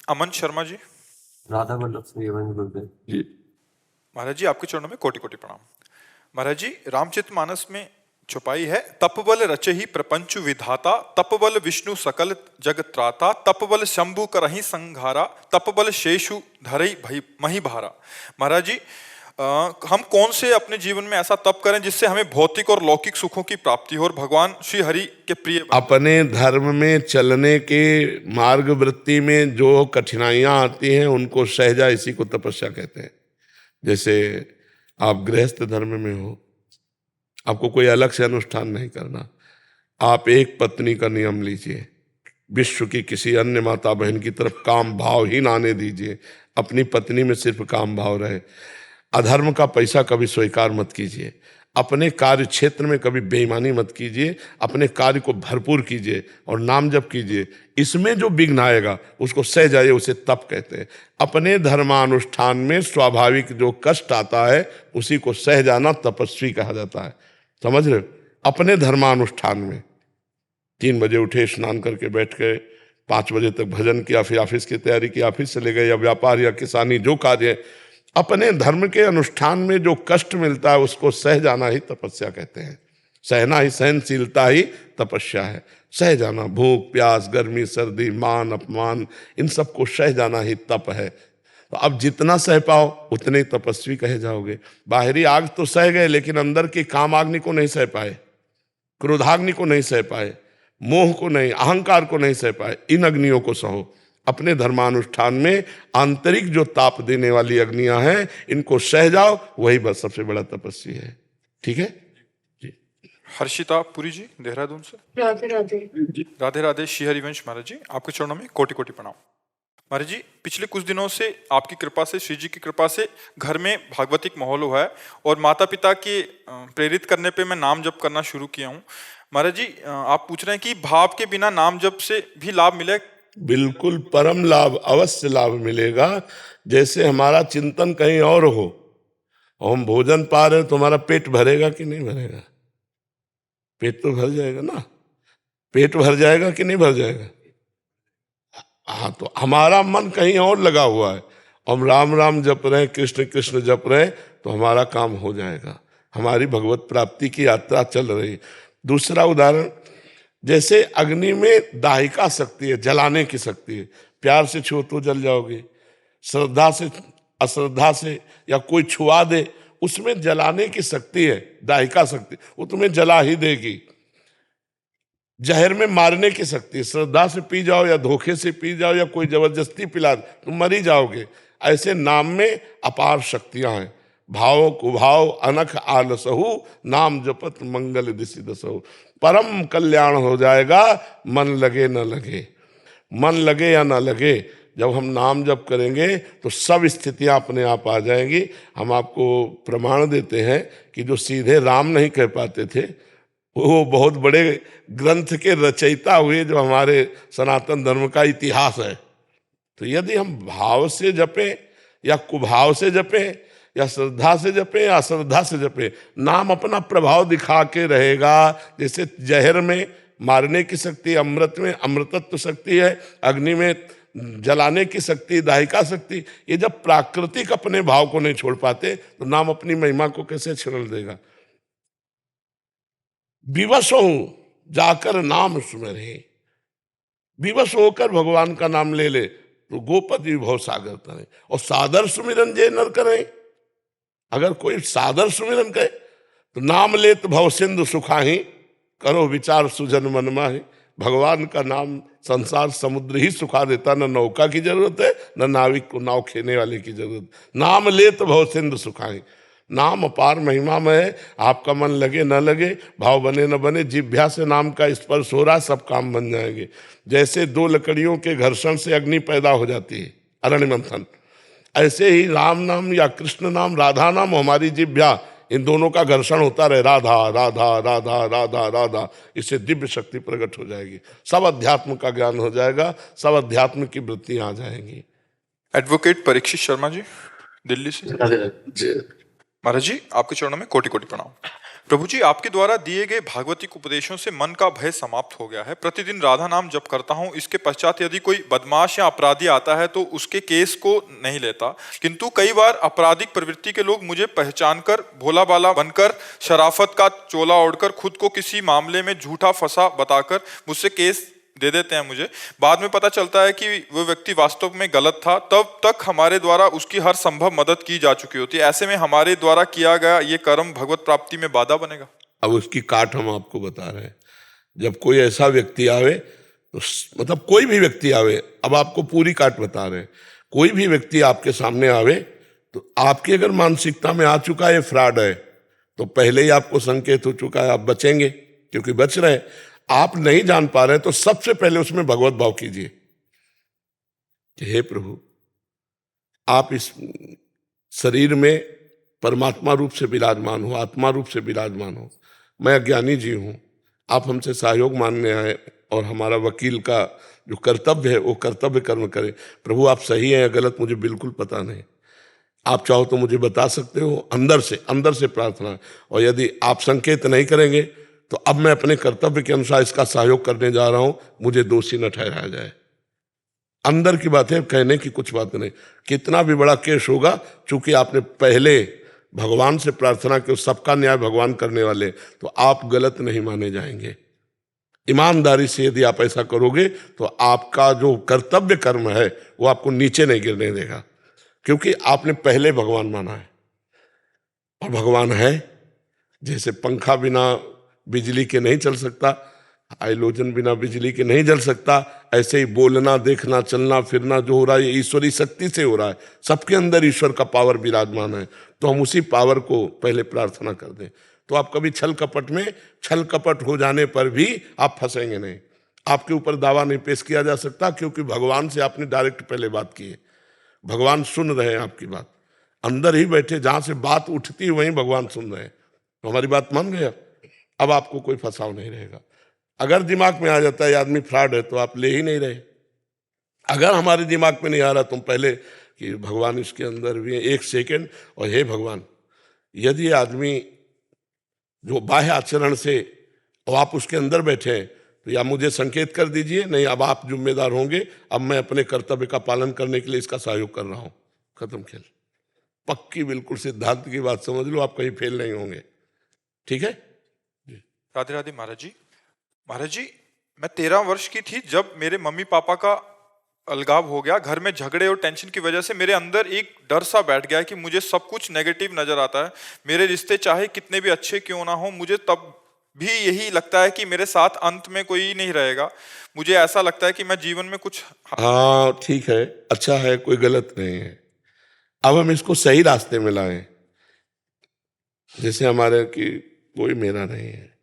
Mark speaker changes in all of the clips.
Speaker 1: अमन शर्मा जी।
Speaker 2: राधा वल्लभ श्रीवंश गुरुदेव जी।
Speaker 1: महाराज जी आपके चरणों में कोटि कोटि प्रणाम। महाराज जी रामचरितमानस में छुपाई है, तपबल रचहि प्रपंच विधाता, तपबल विष्णु सकल जग त्राता, तपबल शंभु करहि संघारा, तपबल शेषु धरई भई मही भारा। महाराज जी हम कौन से अपने जीवन में ऐसा तप करें जिससे हमें भौतिक और लौकिक सुखों की प्राप्ति हो और भगवान श्री हरि के प्रिय बन?
Speaker 3: अपने धर्म में चलने के मार्ग वृत्ति में जो कठिनाइयां आती हैं उनको सहजा, इसी को तपस्या कहते हैं। जैसे आप गृहस्थ धर्म में हो, आपको कोई अलग से अनुष्ठान नहीं करना, आप एक पत्नी का नियम लीजिए, विश्व की किसी अन्य माता बहन की तरफ काम भाव ही ना आने दीजिए, अपनी पत्नी में सिर्फ काम भाव रहे। अधर्म का पैसा कभी स्वीकार मत कीजिए, अपने कार्य क्षेत्र में कभी बेईमानी मत कीजिए, अपने कार्य को भरपूर कीजिए और नाम जप कीजिए। इसमें जो विघ्न आएगा उसको सह जाइए, उसे तप कहते हैं। अपने धर्मानुष्ठान में स्वाभाविक जो कष्ट आता है उसी को सह जाना तपस्वी कहा जाता है। समझ रहे हो? अपने धर्मानुष्ठान में 3 बजे उठे, स्नान करके बैठ गए, 5 बजे तक भजन किया, फिर ऑफिस की तैयारी की, ऑफिस चले गए, या व्यापार या किसानी जो कार्य है, अपने धर्म के अनुष्ठान में जो कष्ट मिलता है उसको सह जाना ही तपस्या कहते हैं। सहना ही, सहनशीलता ही तपस्या है। सह जाना, भूख प्यास गर्मी सर्दी मान अपमान, इन सब को सह जाना ही तप है। तो अब जितना सह पाओ उतने तपस्वी कहे जाओगे। बाहरी आग तो सह गए लेकिन अंदर की कामाग्नि को नहीं सह पाए, क्रोधाग्नि को नहीं सह पाए, मोह को नहीं, अहंकार को नहीं सह पाए। इन अग्नियों को सहो। अपने धर्मानुष्ठान में आंतरिक जो ताप देने वाली अग्नियां हैं इनको सह जाओ, वही बस सबसे बड़ा तपस्वी है। ठीक है जी।
Speaker 1: हर्षिता पुरी जी देहरादून से।
Speaker 4: राधे राधे।
Speaker 1: राधे राधे। श्री हरिवंश महाराज जी आपके चरणों में कोटि कोटि प्रणाम। महाराज जी पिछले कुछ दिनों से आपकी कृपा से, श्री जी की कृपा से घर में भागवतिक माहौल हुआ है और माता पिता के प्रेरित करने पे मैं नाम जप करना शुरू किया हूँ। महाराज जी आप पूछ रहे हैं कि भाव के बिना नाम जप से भी लाभ मिले?
Speaker 3: बिल्कुल परम लाभ, अवश्य लाभ मिलेगा। जैसे हमारा चिंतन कहीं और हो और हम भोजन पा रहे हैं तो हमारा पेट भरेगा कि नहीं भरेगा? पेट तो भर जाएगा ना। पेट भर जाएगा कि नहीं भर जाएगा? हाँ, तो हमारा मन कहीं और लगा हुआ है, हम राम राम जप रहे हैं, कृष्ण कृष्ण जप रहे हैं, तो हमारा काम हो जाएगा। हमारी भगवत प्राप्ति की यात्रा चल रही है। दूसरा उदाहरण, जैसे अग्नि में दाहिका शक्ति है, जलाने की शक्ति है। प्यार से छुओ तो जल जाओगे, श्रद्धा से, अश्रद्धा से, या कोई छुआ दे, उसमें जलाने की शक्ति है, दाहिका शक्ति, वो तुम्हें जला ही देगी। जहर में मारने की शक्ति, श्रद्धा से पी जाओ या धोखे से पी जाओ या कोई जबरदस्ती पिला दे, तुम मर ही जाओगे। ऐसे नाम में अपार शक्तियां हैं। भाव कुभाव अनख आलसहु, नाम जपत मंगल दिशि दसहु। परम कल्याण हो जाएगा, मन लगे न लगे। मन लगे या ना लगे, जब हम नाम जप करेंगे तो सब स्थितियां अपने आप आ जाएंगी। हम आपको प्रमाण देते हैं कि जो सीधे राम नहीं कह पाते थे वो बहुत बड़े ग्रंथ के रचयिता हुए, जो हमारे सनातन धर्म का इतिहास है। तो यदि हम भाव से जपें या कुभाव से जपें या श्रद्धा से जपें या अश्रद्धा से जपें, नाम अपना प्रभाव दिखा के रहेगा। जैसे जहर में मारने की शक्ति, अमृत में अमृतत्व शक्ति है, अग्नि में जलाने की शक्ति, दाहिका शक्ति। ये जब प्राकृतिक अपने भाव को नहीं छोड़ पाते तो नाम अपनी महिमा को कैसे छिड़ल देगा। विवश हो जाकर नाम सुमरे, विवश होकर भगवान का नाम ले ले तो गोपति भव सागर तरे। और सादर सुमिरन जे नर करें, अगर कोई सादर सुमिरन करे तो नाम लेत भव सिंधु सुखाही, करो विचार सुजन मन माही। भगवान का नाम संसार समुद्र ही सुखा देता, न नौका की जरूरत है न नाविक को नाव खेने वाले की जरूरत। नाम लेत भव सिंधु सुखाही, नाम अपार महिमा में है। आपका मन लगे न लगे, भाव बने न बने, जिह्वा से नाम का स्पर्श हो रहा, सब काम बन जाएंगे। जैसे 2 लकड़ियों के घर्षण से अग्नि पैदा हो जाती है, अरण्य मंथन, ऐसे ही राम नाम या कृष्ण नाम, राधा नाम, हमारी जिह्वा, इन दोनों का घर्षण होता रहे, राधा राधा राधा राधा राधा, इससे दिव्य शक्ति प्रकट हो जाएगी। सब अध्यात्म का ज्ञान हो जाएगा, सब अध्यात्म की वृत्ति आ जाएंगी।
Speaker 1: एडवोकेट परीक्षित शर्मा जी दिल्ली से। महाराज जी आपके चरणों में कोटि कोटि प्रणाम। प्रभु जी, आपके द्वारा दिए गए भागवतिक उपदेशों से मन का भय समाप्त हो गया है। प्रतिदिन राधा नाम जप करता हूँ। इसके पश्चात यदि कोई बदमाश या अपराधी आता है तो उसके केस को नहीं लेता, किंतु कई बार आपराधिक प्रवृत्ति के लोग मुझे पहचानकर भोला बाला बनकर शराफत का चोला ओढ़कर खुद को किसी मामले में झूठा फंसा बताकर मुझसे केस दे देते हैं। मुझे बाद में पता चलता है कि वो व्यक्ति वास्तव में गलत था। तब तक हमारे द्वारा उसकी हर संभव मदद की जा चुकी होती है। ऐसे में हमारे द्वारा किया गया ये कर्म भगवत प्राप्ति में बाधा बनेगा?
Speaker 3: अब उसकी काट हम आपको बता रहे हैं। जब कोई ऐसा व्यक्ति आवे तो मतलब कोई भी व्यक्ति आवे, अब आपको पूरी काट बता रहे हैं। कोई भी व्यक्ति आपके सामने आवे तो आपकी अगर मानसिकता में आ चुका है फ्रॉड है, तो पहले ही आपको संकेत हो चुका है, आप बचेंगे, क्योंकि बच रहे हैं। आप नहीं जान पा रहे तो सबसे पहले उसमें भगवत भाव कीजिए कि हे प्रभु, आप इस शरीर में परमात्मा रूप से विराजमान हो, आत्मा रूप से विराजमान हो। मैं अज्ञानी जी हूं, आप हमसे सहयोग मांगने आए और हमारा वकील का जो कर्तव्य है वो कर्तव्य कर्म करें। प्रभु, आप सही हैं या गलत मुझे बिल्कुल पता नहीं, आप चाहो तो मुझे बता सकते हो। अंदर से प्रार्थना। और यदि आप संकेत नहीं करेंगे तो अब मैं अपने कर्तव्य के अनुसार इसका सहयोग करने जा रहा हूं, मुझे दोषी न ठहराया जाए। अंदर की बात है, कहने की कुछ बात नहीं। कितना भी बड़ा केस होगा, चूंकि आपने पहले भगवान से प्रार्थना की, सबका न्याय भगवान करने वाले, तो आप गलत नहीं माने जाएंगे। ईमानदारी से यदि आप ऐसा करोगे तो आपका जो कर्तव्य कर्म है वो आपको नीचे नहीं गिरने देगा, क्योंकि आपने पहले भगवान माना है। और भगवान है। जैसे पंखा बिना बिजली के नहीं चल सकता, हाइड्रोजन बिना बिजली के नहीं जल सकता, ऐसे ही बोलना, देखना, चलना फिरना जो हो रहा है ये ईश्वरी शक्ति से हो रहा है। सबके अंदर ईश्वर का पावर विराजमान है, तो हम उसी पावर को पहले प्रार्थना कर दें। तो आप कभी छल कपट हो जाने पर भी आप फंसेंगे नहीं। आपके ऊपर दावा नहीं पेश किया जा सकता, क्योंकि भगवान से आपने डायरेक्ट पहले बात की है। भगवान सुन रहे हैं आपकी बात, अंदर ही बैठे, जहां से बात उठती है वहीं भगवान सुन रहे हैं। तो हमारी बात मान गया, अब आपको कोई फंसाव नहीं रहेगा। अगर दिमाग में आ जाता है आदमी फ्रॉड है, तो आप ले ही नहीं रहे। अगर हमारे दिमाग में नहीं आ रहा तुम पहले कि भगवान इसके अंदर भी है, एक सेकंड, और हे भगवान, यदि आदमी जो बाह्य आचरण से और आप उसके अंदर बैठे हैं, तो या मुझे संकेत कर दीजिए, नहीं अब आप जिम्मेदार होंगे, अब मैं अपने कर्तव्य का पालन करने के लिए इसका सहयोग कर रहा हूं। खत्म खेल। पक्की बिल्कुल सिद्धांत की बात समझ लो, आप कहीं फेल नहीं होंगे। ठीक है?
Speaker 1: राधे राधे महाराज जी। महाराज जी, मैं 13 वर्ष की थी जब मेरे मम्मी पापा का अलगाव हो गया। घर में झगड़े और टेंशन की वजह से मेरे अंदर एक डर सा बैठ गया कि मुझे सब कुछ नेगेटिव नजर आता है। मेरे रिश्ते चाहे कितने भी अच्छे क्यों ना हो, मुझे तब भी यही लगता है कि मेरे साथ अंत में कोई नहीं रहेगा। मुझे ऐसा लगता है कि मैं जीवन में कुछ।
Speaker 3: हाँ ठीक है, अच्छा है, कोई गलत नहीं है। अब हम इसको सही रास्ते में लाएं। जैसे हमारे कि कोई मेरा नहीं है,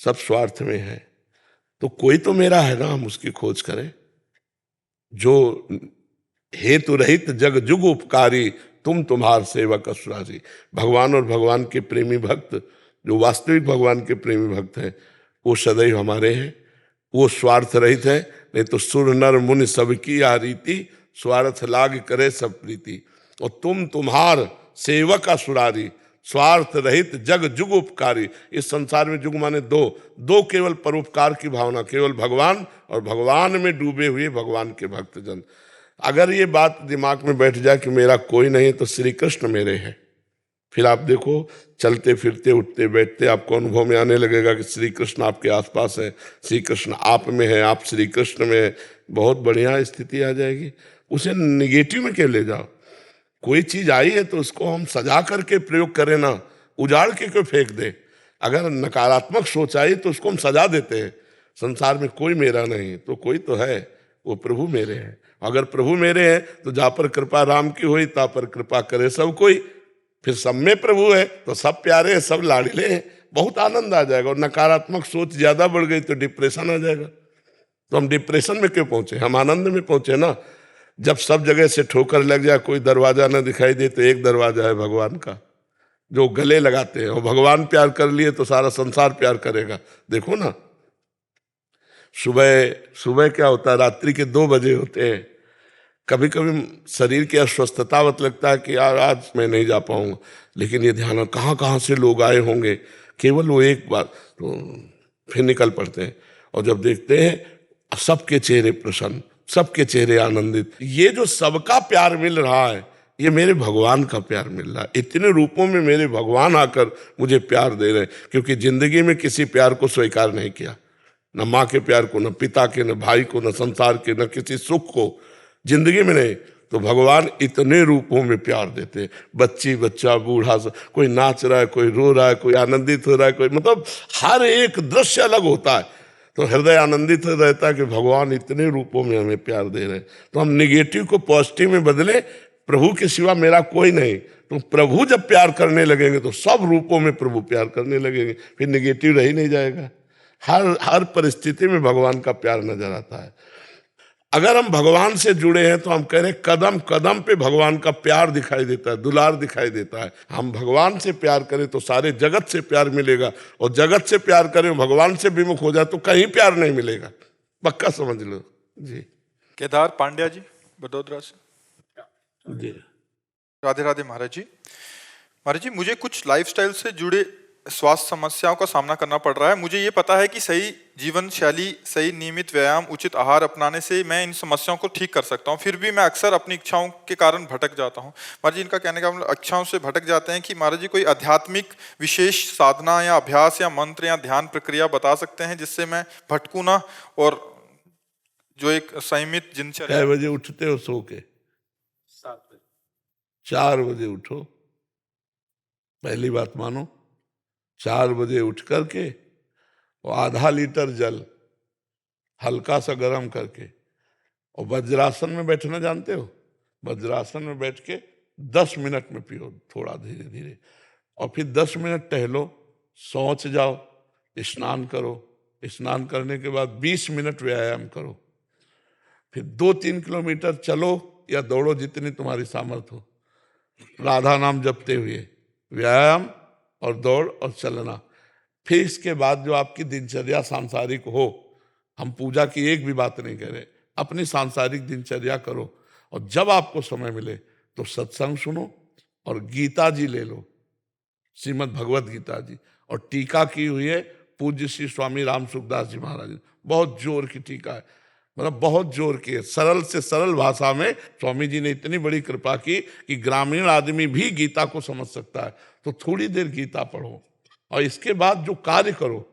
Speaker 3: सब स्वार्थ में है, तो कोई तो मेरा है ना, हम उसकी खोज करें। जो हेतु रहित जग जुग उपकारी, तुम तुम्हार सेवक असुरारी। भगवान और भगवान के प्रेमी भक्त, जो वास्तविक भगवान के प्रेमी भक्त हैं, वो सदैव हमारे हैं। वो स्वार्थ रहित है। नहीं तो सुर नर मुनि सबकी आ रीति, स्वार्थ लाग करे सब प्रीति। और तुम तुम्हार सेवक असुरारी, स्वार्थ रहित जग जुग उपकारी। इस संसार में जुग माने दो केवल परोपकार की भावना, केवल भगवान और भगवान में डूबे हुए भगवान के भक्तजन। अगर ये बात दिमाग में बैठ जाए कि मेरा कोई नहीं, तो श्री कृष्ण मेरे हैं, फिर आप देखो चलते फिरते उठते बैठते आपको अनुभव में आने लगेगा कि श्री कृष्ण आपके आसपास है, श्री कृष्ण आप में है, आप श्री कृष्ण में है। बहुत बढ़िया स्थिति आ जाएगी। उसे निगेटिव में क्यों ले जाओ? कोई चीज आई है तो उसको हम सजा करके प्रयोग करें ना, उजाड़ के क्यों फेंक दे। अगर नकारात्मक सोच आई तो उसको हम सजा देते हैं। संसार में कोई मेरा नहीं, तो कोई तो है, वो प्रभु मेरे हैं। अगर प्रभु मेरे हैं तो जा पर कृपा राम की हुई, ता पर कृपा करे सब कोई। फिर सब में प्रभु है तो सब प्यारे हैं, सब लाडले हैं, बहुत आनंद आ जाएगा। और नकारात्मक सोच ज्यादा बढ़ गई तो डिप्रेशन आ जाएगा। तो हम डिप्रेशन में क्यों पहुंचे? हम आनंद में पहुंचे ना। जब सब जगह से ठोकर लग जाए, कोई दरवाजा ना दिखाई दे, तो एक दरवाजा है भगवान का, जो गले लगाते हैं। और भगवान प्यार कर लिए तो सारा संसार प्यार करेगा। देखो ना, सुबह क्या होता है, रात्रि के 2 बजे होते हैं, कभी कभी शरीर की अस्वस्थतावत लगता है कि यार आज मैं नहीं जा पाऊंगा, लेकिन ये ध्यान कहाँ कहाँ से लोग आए होंगे, केवल वो एक बार तो फिर निकल पड़ते हैं। और जब देखते हैं सबके चेहरे प्रसन्न, सबके चेहरे आनंदित, ये जो सबका प्यार मिल रहा है ये मेरे भगवान का प्यार मिल रहा है। इतने रूपों में मेरे भगवान आकर मुझे प्यार दे रहे हैं, क्योंकि जिंदगी में किसी प्यार को स्वीकार नहीं किया, न माँ के प्यार को, न पिता के, न भाई को, न संसार के, न किसी सुख को, जिंदगी में नहीं। तो भगवान इतने रूपों में प्यार देते हैं, बच्ची बच्चा बूढ़ा, कोई नाच रहा है, कोई रो रहा है, कोई आनंदित हो रहा है, कोई मतलब हर एक दृश्य अलग होता है। तो हृदय आनंदित रहता है कि भगवान इतने रूपों में हमें प्यार दे रहे हैं। तो हम निगेटिव को पॉजिटिव में बदले, प्रभु के सिवा मेरा कोई नहीं। तो प्रभु जब प्यार करने लगेंगे तो सब रूपों में प्रभु प्यार करने लगेंगे, फिर निगेटिव रह ही नहीं जाएगा। हर परिस्थिति में भगवान का प्यार नजर आता है। अगर हम भगवान से जुड़े हैं तो हम कह रहे हैं कदम कदम पे भगवान का प्यार दिखाई देता है, दुलार दिखाई देता है। हम भगवान से प्यार करें तो सारे जगत से प्यार मिलेगा, और जगत से प्यार करें भगवान से विमुख हो जाए तो कहीं प्यार नहीं मिलेगा, पक्का समझ लो जी।
Speaker 1: केदार पांड्या जी बड़ोदरा से।
Speaker 3: जी
Speaker 1: राधे राधे महाराज जी। महाराज जी, मुझे कुछ लाइफस्टाइल से जुड़े स्वास्थ्य समस्याओं का सामना करना पड़ रहा है। मुझे ये पता है कि सही जीवन शैली, सही नियमित व्यायाम, उचित आहार अपनाने से मैं इन समस्याओं को ठीक कर सकता हूँ। फिर भी मैं अक्सर अपनी इच्छाओं के कारण भटक जाता हूँ। महाराज जी, इनका कहने का मतलब इच्छाओं से भटक जाते हैं कि महाराज जी कोई आध्यात्मिक विशेष साधना या अभ्यास या मंत्र या ध्यान प्रक्रिया बता सकते हैं जिससे मैं भटकूं ना, और जो एक संयमित दिनचर्या।
Speaker 3: कै बजे उठते हो सो के? 4 बजे उठो। पहली बात मानो, 4 बजे उठ करके और आधा लीटर जल हल्का सा गर्म करके, और वज्रासन में बैठना जानते हो? वज्रासन में बैठ के 10 मिनट में पियो, थोड़ा धीरे धीरे, और फिर 10 मिनट टहलो, शौच जाओ, स्नान करो, स्नान करने के बाद 20 मिनट व्यायाम करो, फिर 2-3 किलोमीटर चलो या दौड़ो, जितनी तुम्हारी सामर्थ्य हो, राधा नाम जपते हुए। व्यायाम और दौड़ और चलना। फिर इसके बाद जो आपकी दिनचर्या सांसारिक हो, हम पूजा की एक भी बात नहीं कह रहे, अपनी सांसारिक दिनचर्या करो, और जब आपको समय मिले तो सत्संग सुनो और गीता जी ले लो, श्रीमद् भगवत गीता जी, और टीका की हुई है पूज्य श्री स्वामी राम सुखदास जी महाराज ने, बहुत जोर की टीका है, मतलब बहुत जोर की है, सरल से सरल भाषा में स्वामी जी ने इतनी बड़ी कृपा की कि ग्रामीण आदमी भी गीता को समझ सकता है। तो थोड़ी देर गीता पढ़ो, और इसके बाद जो कार्य करो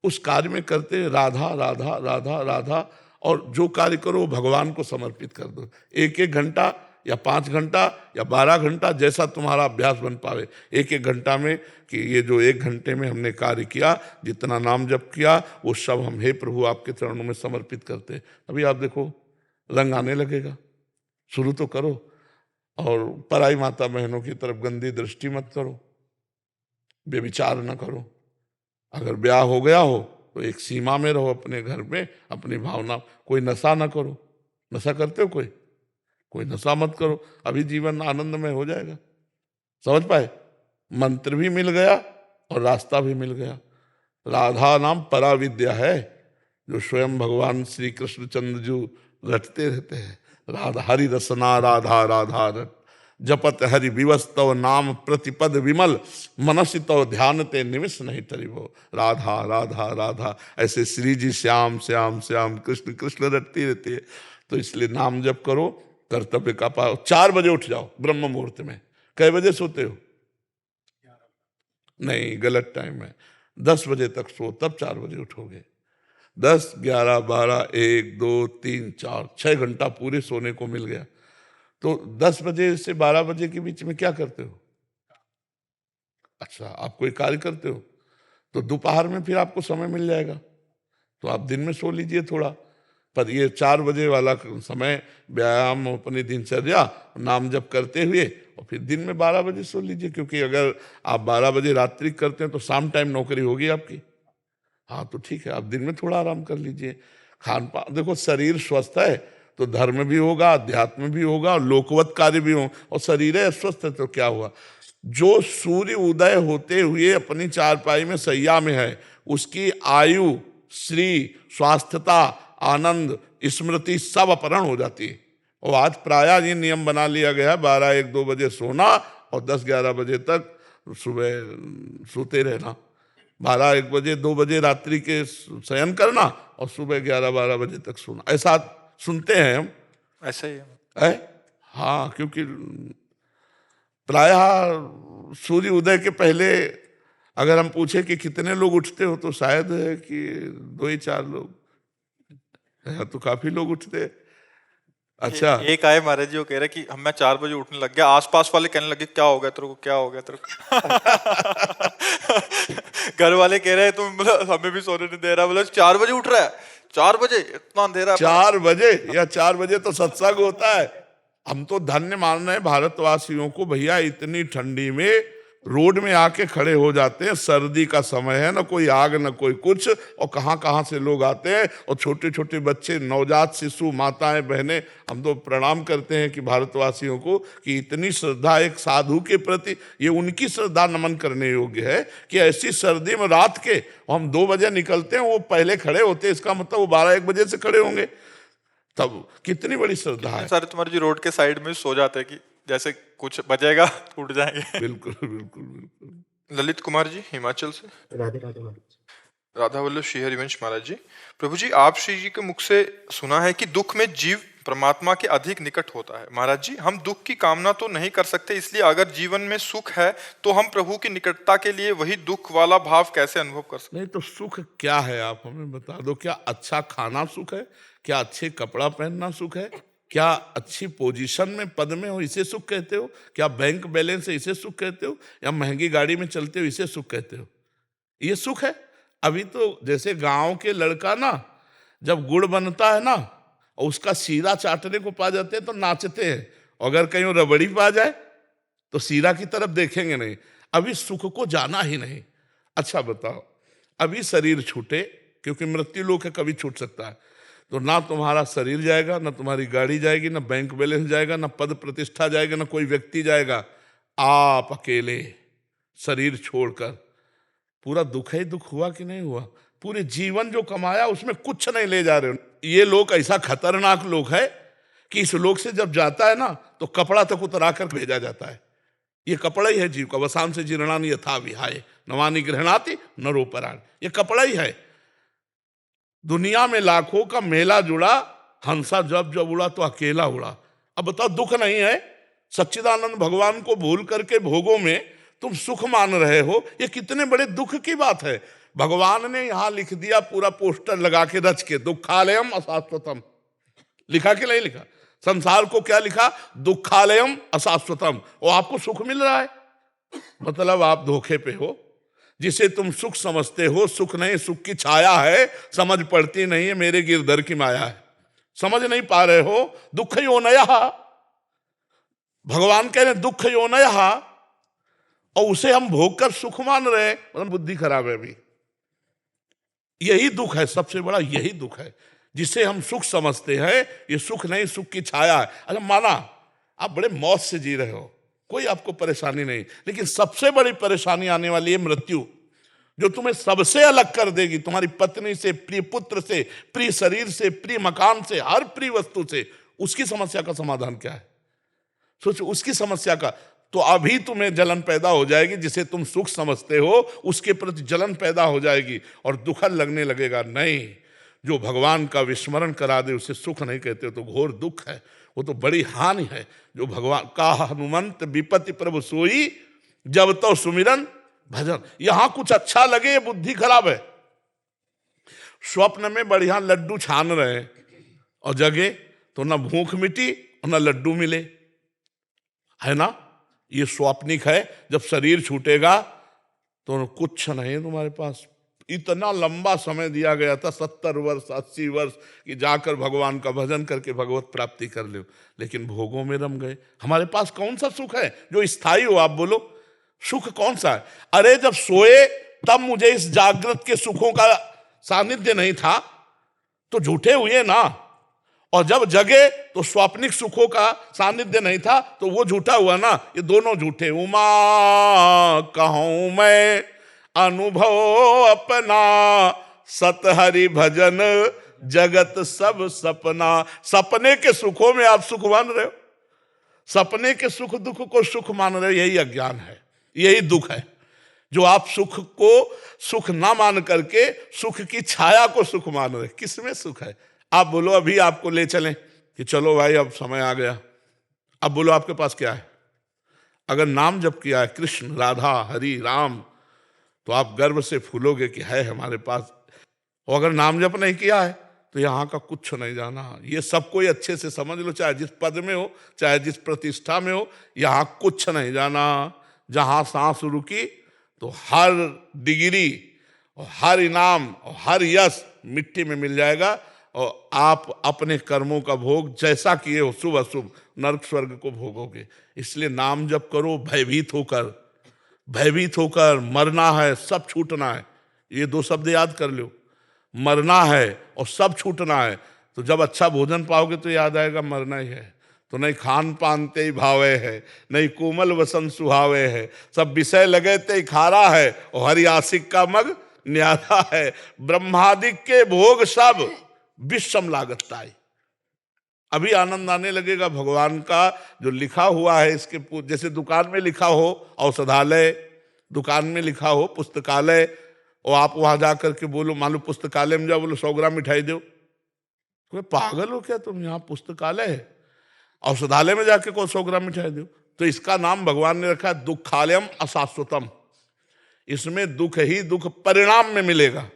Speaker 3: उस कार्य में करते राधा राधा राधा राधा, और जो कार्य करो वो भगवान को समर्पित कर दो। 1-1 घंटा या 5 घंटा या 12 घंटा, जैसा तुम्हारा अभ्यास बन पावे। 1-1 घंटा में कि ये जो 1 घंटे में हमने कार्य किया, जितना नाम जप किया, वो सब हम हे प्रभु आपके चरणों में समर्पित करते हैं। अभी आप देखो रंग आने लगेगा। शुरू तो करो, और पराई माता बहनों की तरफ गंदी दृष्टि मत करो, व्यभिचार न करो। अगर ब्याह हो गया हो तो एक सीमा में रहो, अपने घर में अपनी भावना। कोई नशा ना करो। नशा करते हो कोई नशा मत करो, अभी जीवन आनंदमय हो जाएगा। समझ पाए? मंत्र भी मिल गया और रास्ता भी मिल गया। राधा नाम परा विद्या है, जो स्वयं भगवान श्री कृष्णचंद्र जी रटते रहते हैं। राधा हरि रसना राधा राधा रट, जपत हरि विवस तव नाम प्रतिपद विमल, मनसि तव ध्यान ते निमिष नहीं तरिबो। राधा राधा राधा, ऐसे श्री जी श्याम श्याम श्याम, कृष्ण कृष्ण रटती रहती है। तो इसलिए नाम जप करो, कर्तव्य का पाओ। 4 बजे उठ जाओ ब्रह्म मुहूर्त में। कै बजे सोते हो? नहीं, गलत टाइम है। 10 बजे तक सो, तब 4 बजे उठोगे। 10, 11, 12, 1, 2, 3, 4, 6 घंटा पूरे सोने को मिल गया। तो 10 बजे से 12 बजे के बीच में क्या करते हो? अच्छा, आप कोई कार्य करते हो तो दोपहर में फिर आपको समय मिल जाएगा, तो आप दिन में सो लीजिए थोड़ा। पर ये 4 बजे वाला समय व्यायाम, अपनी दिनचर्या, नाम जप करते हुए, और फिर दिन में 12 बजे सो लीजिए। क्योंकि अगर आप 12 बजे रात्रि करते हैं तो शाम टाइम नौकरी होगी आपकी। हाँ, तो ठीक है, आप दिन में थोड़ा आराम कर लीजिए। खान पान देखो, शरीर स्वस्थ है तो धर्म भी होगा, अध्यात्म भी होगा, और लोकवत कार्य भी हो। और शरीर अस्वस्थ है तो क्या हुआ? जो सूर्य उदय होते हुए अपनी चारपाई में सैया में है, उसकी आयु, श्री, स्वास्थ्यता, आनंद, स्मृति सब अपहरण हो जाती है। और आज प्रायः ये नियम बना लिया गया है 12-1-2 बजे सोना और 10-11 बजे तक सुबह सोते रहना। 12-1 बजे 2 बजे रात्रि के शयन करना और सुबह 11-12 बजे तक सोना, ऐसा सुनते हैं हम।
Speaker 1: ऐसा ही है।
Speaker 3: है? हाँ, क्योंकि प्रायः सूर्य उदय के पहले अगर हम पूछे कि कितने लोग उठते हो तो शायद है कि 2 ही 4 लोग, यहाँ तो काफी लोग उठते। अच्छा,
Speaker 1: एक आए महाराज जी, वो कह रहे कि हम मैं 4 बजे उठने लग गया, आसपास वाले कहने लगे क्या हो गया तेरे को, क्या हो गया तेरे को। घर वाले कह रहे हैं तुम मतलब हमें भी सोने नहीं दे रहा, बोले 4 बजे उठ रहा है, 4 बजे इतना अंधेरा।
Speaker 3: 4 बजे या 4 बजे तो सत्संग होता है। हम तो धन्य मान रहे हैं भारतवासियों को, भैया इतनी ठंडी में रोड में आके खड़े हो जाते हैं। सर्दी का समय है, ना कोई आग ना कोई कुछ, और कहाँ कहाँ से लोग आते हैं, और छोटे छोटे बच्चे, नवजात शिशु, माताएं, बहनें। हम तो प्रणाम करते हैं कि भारतवासियों को कि इतनी श्रद्धा एक साधु के प्रति, ये उनकी श्रद्धा नमन करने योग्य है कि ऐसी सर्दी में रात के हम 2 बजे निकलते हैं, वो पहले खड़े होते हैं, इसका मतलब वो 12-1 बजे से खड़े होंगे, तब कितनी बड़ी श्रद्धा है।
Speaker 1: सारे तुम्हारे जी रोड के साइड में सो जाते हैं कि जैसे कुछ बजेगा उठ जाएंगे।
Speaker 3: बिल्कुल बिल्कुल बिल्कुल।
Speaker 1: ललित कुमार जी हिमाचल से।
Speaker 2: राधे राधे महाराज।
Speaker 1: राधा वल्लभ श्री हरिवंश महाराज जी, प्रभु जी आप श्री जी के मुख से सुना है कि दुख में जीव परमात्मा के अधिक निकट होता है। महाराज जी हम दुख की कामना तो नहीं कर सकते, इसलिए अगर जीवन में सुख है तो हम प्रभु की निकटता के लिए वही दुख वाला भाव कैसे अनुभव कर सकते?
Speaker 3: नहीं तो सुख क्या है आप हमें बता दो। क्या अच्छा खाना सुख है? क्या अच्छे कपड़ा पहनना सुख है? क्या अच्छी पोजीशन में पद में हो इसे सुख कहते हो? क्या बैंक बैलेंस है इसे सुख कहते हो? या महंगी गाड़ी में चलते हो इसे सुख कहते हो? ये सुख है? अभी तो जैसे गांव के लड़का ना, जब गुड़ बनता है ना और उसका सीरा चाटने को पा जाते हैं तो नाचते हैं, अगर कहीं वो रबड़ी पा जाए तो सीरा की तरफ देखेंगे नहीं। अभी सुख को जाना ही नहीं। अच्छा बताओ, अभी शरीर छूटे, क्योंकि मृत्यु लोक है, कभी छूट सकता है, तो ना तुम्हारा शरीर जाएगा, ना तुम्हारी गाड़ी जाएगी, ना बैंक बैलेंस जाएगा, ना पद प्रतिष्ठा जाएगा, ना कोई व्यक्ति जाएगा। आप अकेले शरीर छोड़कर, पूरा दुख ही दुख हुआ कि नहीं हुआ? पूरे जीवन जो कमाया उसमें कुछ नहीं ले जा रहे हो। ये लोग ऐसा खतरनाक लोग है कि इस लोग से जब जाता है ना तो कपड़ा तक उतरा कर भेजा जाता है। ये कपड़ा ही है जीव का। वसान से जीर्णानि यथा विहाय नवानि गृह्णाति नरोपराण, ये कपड़ा ही है। दुनिया में लाखों का मेला जुड़ा, हंसा जब जब उड़ा तो अकेला उड़ा। अब बताओ, दुख नहीं है? सच्चिदानंद भगवान को भूल करके भोगों में तुम सुख मान रहे हो, ये कितने बड़े दुख की बात है। भगवान ने यहां लिख दिया, पूरा पोस्टर लगा के रच के, दुखालयम अशाश्वतम। लिखा कि नहीं लिखा? संसार को क्या लिखा? दुखालयम अशाश्वतम। और आपको सुख मिल रहा है, मतलब आप धोखे पे हो। जिसे तुम सुख समझते हो सुख नहीं, सुख की छाया है, समझ पड़ती नहीं है, मेरे गिरधर की माया है, समझ नहीं पा रहे हो। दुख योनयः, भगवान कह रहे दुख योनयः, और उसे हम भोग कर सुख मान रहे हैं, मतलब बुद्धि खराब है। अभी यही दुख है, सबसे बड़ा यही दुख है, जिसे हम सुख समझते हैं। ये सुख नहीं, सुख की छाया है। अच्छा माना आप बड़े मौज से जी रहे हो, कोई आपको परेशानी नहीं, लेकिन सबसे बड़ी परेशानी आने वाली है मृत्यु, जो तुम्हें सबसे अलग कर देगी, तुम्हारी पत्नी से, प्रिय पुत्र से, प्रिय शरीर से, प्रिय मकान से, हर प्रिय वस्तु से। उसकी समस्या का समाधान क्या है? सोचो उसकी समस्या का। तो अभी तुम्हें जलन पैदा हो जाएगी, जिसे तुम सुख समझते हो उसके प्रति जलन पैदा हो जाएगी और दुखद लगने लगेगा। नहीं, जो भगवान का विस्मरण करा दे उसे सुख नहीं कहते हो, तो घोर दुख है, वो तो बड़ी हानि है। जो भगवान का हनुमंत विपत्ति प्रभु सोई, जब तो सुमिरन भजन। यहां कुछ अच्छा लगे, बुद्धि खराब है। स्वप्न में बढ़िया लड्डू छान रहे हैं और जगे तो ना भूख मिटी और ना लड्डू मिले, है ना? ये स्वप्निक है। जब शरीर छूटेगा तो कुछ नहीं तुम्हारे पास। इतना लंबा समय दिया गया था, 70 वर्ष 80 वर्ष, कि जाकर भगवान का भजन करके भगवत प्राप्ति कर लो, लेकिन भोगों में रम गए। हमारे पास कौन सा सुख है जो स्थायी हो? आप बोलो, सुख कौन सा है? अरे जब सोए तब मुझे इस जागृत के सुखों का सानिध्य नहीं था, तो झूठे हुए ना। और जब जगे तो स्वाप्निक सुखों का सानिध्य नहीं था, तो वो झूठा हुआ ना। ये दोनों झूठे। उमा कहूं मैं अनुभव अपना, सत हरि भजन जगत सब सपना। सपने के सुखों में आप सुख मान रहे हो, सपने के सुख दुख को सुख मान रहे हो, यही अज्ञान है, यही दुख है। जो आप सुख को सुख ना मान करके सुख की छाया को सुख मान रहे, किसमें सुख है? आप बोलो अभी आपको ले चलें कि चलो भाई अब समय आ गया, अब बोलो आपके पास क्या है? अगर नाम जप किया है, कृष्ण राधा हरि राम, तो आप गर्व से फूलोगे कि है हमारे पास। और अगर नाम जप नहीं किया है तो यहाँ का कुछ नहीं जाना। ये सब कोई अच्छे से समझ लो, चाहे जिस पद में हो, चाहे जिस प्रतिष्ठा में हो, यहाँ कुछ नहीं जाना। जहाँ सांस रुकी तो हर डिग्री और हर इनाम और हर यश मिट्टी में मिल जाएगा, और आप अपने कर्मों का भोग जैसा किए हो शुभ अशुभ नरक स्वर्ग को भोगोगे। इसलिए नाम जप करो भयभीत होकर, भयभीत होकर। मरना है, सब छूटना है, ये दो शब्द याद कर लो, मरना है और सब छूटना है। तो जब अच्छा भोजन पाओगे तो याद आएगा मरना ही है। तो नहीं खान पान ते ही भावे है, नहीं कोमल वसन सुहावे है, सब विषय लगे ते ही खारा है, और हरि आशिक का मग न्यारा है। ब्रह्मादिक के भोग सब विषम लागत ताई। अभी आनंद आने लगेगा भगवान का जो लिखा हुआ है इसके। जैसे दुकान में लिखा हो औषधालय, दुकान में लिखा हो पुस्तकालय, और आप वहां जाकर के बोलो, मान लो पुस्तकालय में जाओ, बोलो 100 ग्राम मिठाई दो, कोई पागल हो क्या तुम? यहाँ पुस्तकालय है, औषधालय में जाके को 100 ग्राम मिठाई दो। तो इसका नाम भगवान ने रखा है दुखालयम अशाश्वतम। इसमें दुख ही दुख परिणाम में मिलेगा,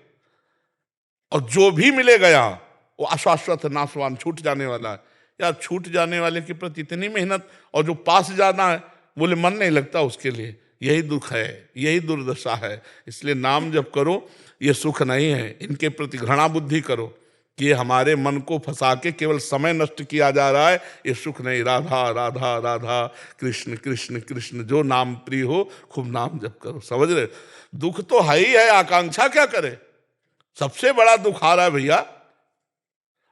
Speaker 3: और जो भी मिलेगा यहाँ वो अशाश्वत नाशवान, छूट जाने वाला है। यार छूट जाने वाले के प्रति इतनी मेहनत, और जो पास जाना है बोले मन नहीं लगता उसके लिए, यही दुख है, यही दुर्दशा है। इसलिए नाम जब करो, ये सुख नहीं है, इनके प्रति घृणा बुद्धि करो कि ये हमारे मन को फंसा के केवल समय नष्ट किया जा रहा है, ये सुख नहीं। राधा राधा राधा कृष्ण कृष्ण कृष्ण, जो नाम प्रिय हो खूब नाम जप करो। समझ रहे? दुख तो है ही है, आकांक्षा क्या करे? सबसे बड़ा दुख आ रहा है भैया,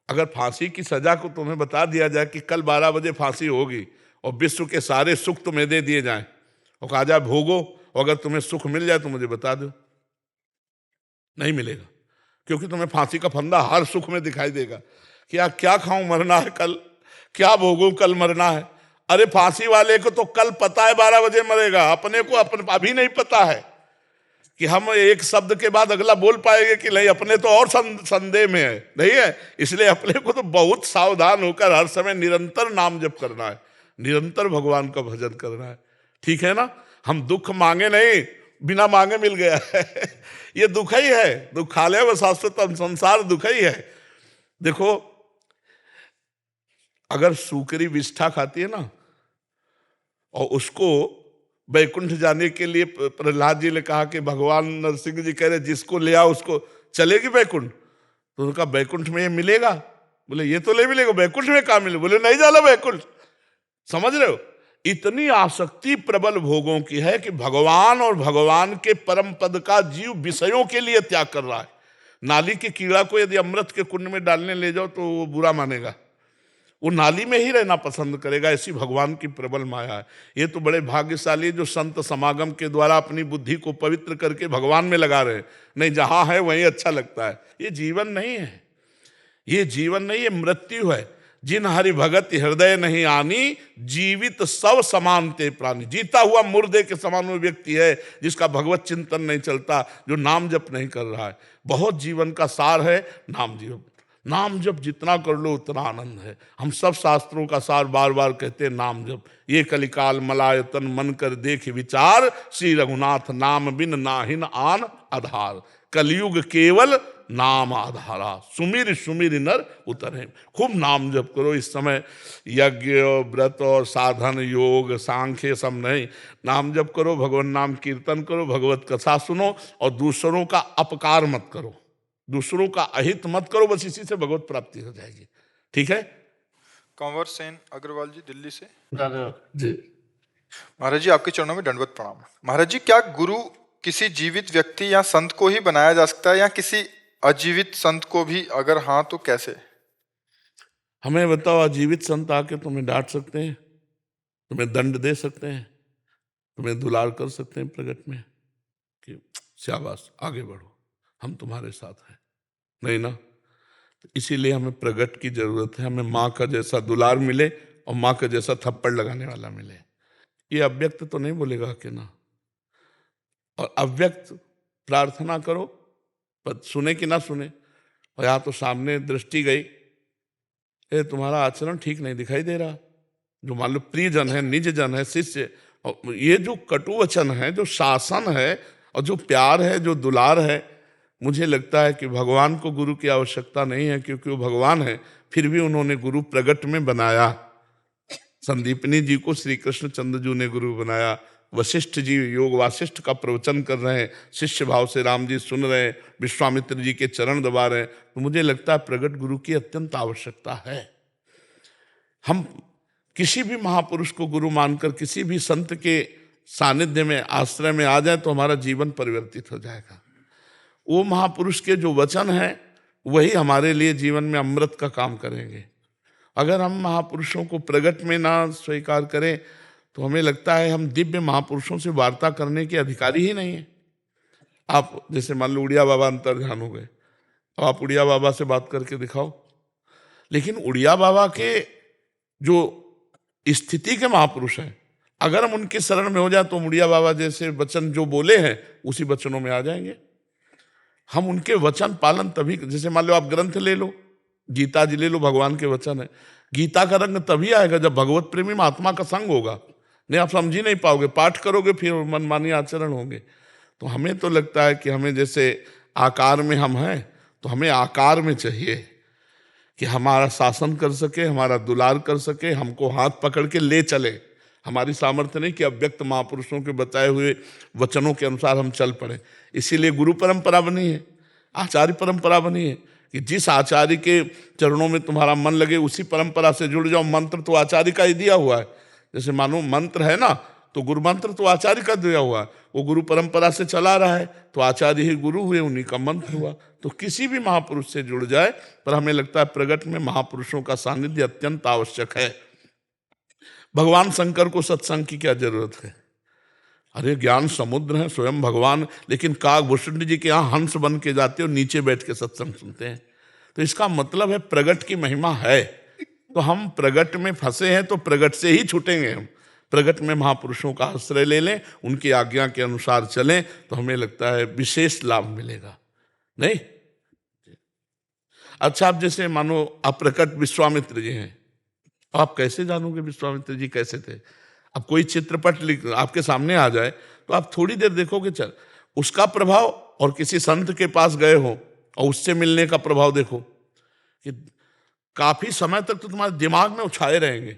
Speaker 3: अगर फांसी की सजा को तुम्हें बता दिया जाए कि कल 12 बजे फांसी होगी, और विश्व के सारे सुख तुम्हें दे दिए जाएं, और कहा जाए भोगो, और अगर तुम्हें सुख मिल जाए तो मुझे बता दो, नहीं मिलेगा। क्योंकि तुम्हें फांसी का फंदा हर सुख में दिखाई देगा कि यार क्या खाऊं, मरना है कल, क्या भोगूं, कल मरना है। अरे फांसी वाले को तो कल पता है 12 बजे मरेगा, अपने को अभी नहीं पता है कि हम एक शब्द के बाद अगला बोल पाएंगे कि नहीं, अपने तो और संदेह में है, नहीं है। इसलिए अपने को तो बहुत सावधान होकर हर समय निरंतर नाम जप करना है, निरंतर भगवान का भजन करना है, ठीक है ना। हम दुख मांगे नहीं, बिना मांगे मिल गया है ये दुख ही है, दुखालय व शाश्वतम, संसार दुख ही है। देखो अगर सूकरी विष्ठा खाती है ना, और उसको बैकुंठ जाने के लिए प्रहलाद जी ने कहा कि भगवान नरसिंह जी कह रहे जिसको ले आओ उसको चलेगी बैकुंठ, तो उनका बैकुंठ में ये मिलेगा? बोले ये तो नहीं मिलेगा, बैकुंठ में कहाँ मिले? बोले नहीं जाना बैकुंठ। समझ रहे हो? इतनी आसक्ति प्रबल भोगों की है कि भगवान और भगवान के परम पद का जीव विषयों के लिए त्याग कर रहा है। नाली के कीड़ा को यदि अमृत के कुंड में डालने ले जाओ तो वो बुरा मानेगा, वो नाली में ही रहना पसंद करेगा। ऐसी भगवान की प्रबल माया है। ये तो बड़े भाग्यशाली जो संत समागम के द्वारा अपनी बुद्धि को पवित्र करके भगवान में लगा रहे, नहीं जहां है वहीं अच्छा लगता है। ये जीवन नहीं है, ये जीवन नहीं, ये मृत्यु है। जिन हरि भगत हृदय नहीं आनी, जीवित सब समान ते प्राणी। जीता हुआ मुर्दे के समान वो व्यक्ति है जिसका भगवत चिंतन नहीं चलता, जो नाम जप नहीं कर रहा है। बहुत जीवन का सार है नाम जप। नाम जप जितना कर लो उतना आनंद है। हम सब शास्त्रों का सार बार बार कहते हैं नाम जप। ये कलिकाल मलायतन मन कर देख विचार, श्री रघुनाथ नाम बिन नाहिन आन आधार। कलयुग केवल नाम आधारा, सुमिर सुमिर नर उतरे। खूब नाम जप करो। इस समय यज्ञ व्रत और साधन योग सांख्य सब नहीं, नाम जप करो, भगवान नाम कीर्तन करो, भगवत कथा सुनो, और दूसरों का अपकार मत करो, दूसरों का अहित मत करो। बस इसी से भगवत प्राप्ति हो जाएगी, ठीक है।
Speaker 1: कंवर सेन अग्रवाल जी दिल्ली से।
Speaker 2: दादा जी,
Speaker 1: महाराज जी आपके चरणों में दंडवत प्रणाम। महाराज जी क्या गुरु किसी जीवित व्यक्ति या संत को ही बनाया जा सकता है या किसी अजीवित संत को भी? अगर हाँ तो कैसे?
Speaker 3: हमें बताओ, अजीवित संत आके तुम्हें डांट सकते हैं, तुम्हें दंड दे सकते हैं, तुम्हें दुलार कर सकते हैं प्रगट में कि शाबाश आगे बढ़ो, हम तुम्हारे साथ हैं? नहीं ना। इसीलिए हमें प्रगट की जरूरत है। हमें माँ का जैसा दुलार मिले और माँ का जैसा थप्पड़ लगाने वाला मिले। ये अव्यक्त तो नहीं बोलेगा कि ना, और अव्यक्त प्रार्थना करो, पर सुने कि ना सुने। और यहाँ तो सामने दृष्टि गई, तुम्हारा आचरण ठीक नहीं दिखाई दे रहा। जो मान लो प्रियजन है, निज जन है, शिष्य, और ये जो कटु वचन है, जो शासन है और जो प्यार है, जो दुलार है, मुझे लगता है कि भगवान को गुरु की आवश्यकता नहीं है, क्योंकि वो भगवान है। फिर भी उन्होंने गुरु प्रगट में बनाया। संदीपनी जी को श्री कृष्ण चंद्रजू ने गुरु बनाया। वशिष्ठ जी योग वासिष्ठ का प्रवचन कर रहे हैं, शिष्य भाव से राम जी सुन रहे हैं, विश्वामित्र जी के चरण दबा रहे हैं। तो मुझे लगता है प्रगट गुरु की अत्यंत आवश्यकता है। हम किसी भी महापुरुष को गुरु मानकर किसी भी संत के सानिध्य में, आश्रय में आ जाए तो हमारा जीवन परिवर्तित हो जाएगा। वो महापुरुष के जो वचन हैं वही हमारे लिए जीवन में अमृत का काम करेंगे। अगर हम महापुरुषों को प्रगट में ना स्वीकार करें तो हमें लगता है हम दिव्य महापुरुषों से वार्ता करने के अधिकारी ही नहीं है। आप जैसे मान लो उड़िया बाबा अंतर्ध्यान हो गए, अब आप उड़िया बाबा से बात करके दिखाओ। लेकिन उड़िया बाबा के जो स्थिति के महापुरुष हैं, अगर हम उनके शरण में हो जाए तो उड़िया बाबा जैसे वचन जो बोले हैं उसी वचनों में आ जाएंगे। हम उनके वचन पालन तभी, जैसे मान लो आप ग्रंथ ले लो, गीता जी ले लो, भगवान के वचन है। गीता का रंग तभी आएगा जब भगवत प्रेमी महात्मा का संग होगा। नहीं, आप समझ ही नहीं पाओगे, पाठ करोगे फिर मनमानी आचरण होंगे। तो हमें तो लगता है कि हमें जैसे आकार में हम हैं तो हमें आकार में चाहिए कि हमारा शासन कर सके, हमारा दुलार कर सके, हमको हाथ पकड़ के ले चले। हमारी सामर्थ्य नहीं कि अव्यक्त महापुरुषों के बताए हुए वचनों के अनुसार हम चल पड़े। इसीलिए गुरु परंपरा बनी है, आचार्य परंपरा बनी है कि जिस आचार्य के चरणों में तुम्हारा मन लगे उसी परंपरा से जुड़ जाओ। मंत्र तो आचार्य का ही दिया हुआ है। जैसे मानो मंत्र है ना, तो गुरु मंत्र तो आचार्य का दिया हुआ है, वो गुरु परंपरा से चला रहा है, तो आचार्य ही गुरु हुए, उन्हीं का मंत्र हुआ। तो किसी भी महापुरुष से जुड़ जाए, पर हमें लगता है प्रगट में महापुरुषों का सानिध्य अत्यंत आवश्यक है। भगवान शंकर को सत्संग की क्या जरूरत है? अरे ज्ञान समुद्र है स्वयं भगवान, लेकिन काकभूषण जी के यहाँ हंस बन के जाते हो, नीचे बैठ के सत्संग सुनते हैं। तो इसका मतलब है प्रगट की महिमा है। तो हम प्रगट में फंसे हैं तो प्रगट से ही छूटेंगे। हम प्रगट में महापुरुषों का आश्रय ले लें, उनकी आज्ञा के अनुसार चलें, तो हमें लगता है विशेष लाभ मिलेगा। नहीं? अच्छा, आप जैसे मानो अप्रकट विश्वामित्र जी हैं, आप कैसे जानोगे विश्वामित्र जी कैसे थे? अब कोई चित्रपट आपके सामने आ जाए तो आप थोड़ी देर देखोगे, चल उसका प्रभाव, और किसी संत के पास गए हो और उससे मिलने का प्रभाव देखो कि काफी समय तक तो तुम्हारे दिमाग में उछाए रहेंगे।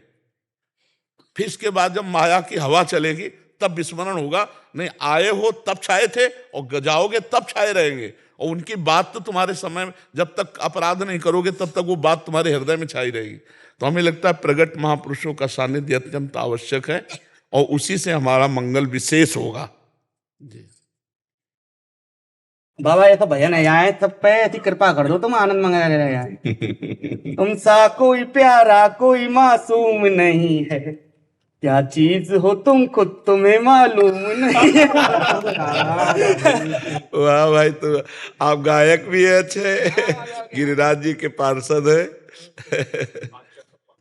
Speaker 3: फिर इसके बाद जब माया की हवा चलेगी तब विस्मरण होगा, नहीं आए हो तब छाए थे और जाओगे तब छाए रहेंगे। और उनकी बात तो तुम्हारे समय में, जब तक अपराध नहीं करोगे तब तक वो बात तुम्हारे हृदय में छाई रहेगी। तो हमें लगता है प्रगट महापुरुषों का सानिध्य अत्यंत आवश्यक है और उसी से हमारा मंगल विशेष होगा। जी
Speaker 2: बाबा, ये तो भजन है यहाँ, सब पे ऐसी कृपा कर दो, तुम आनंद मंगल रहे यहाँ। तुम सा कोई प्यारा कोई मासूम नहीं है, क्या चीज हो तुम खुद तुम्हें मालूम नहीं।
Speaker 3: वाह भाई, तो आप गायक भी है अच्छे, गिरिराज जी के पार्षद है।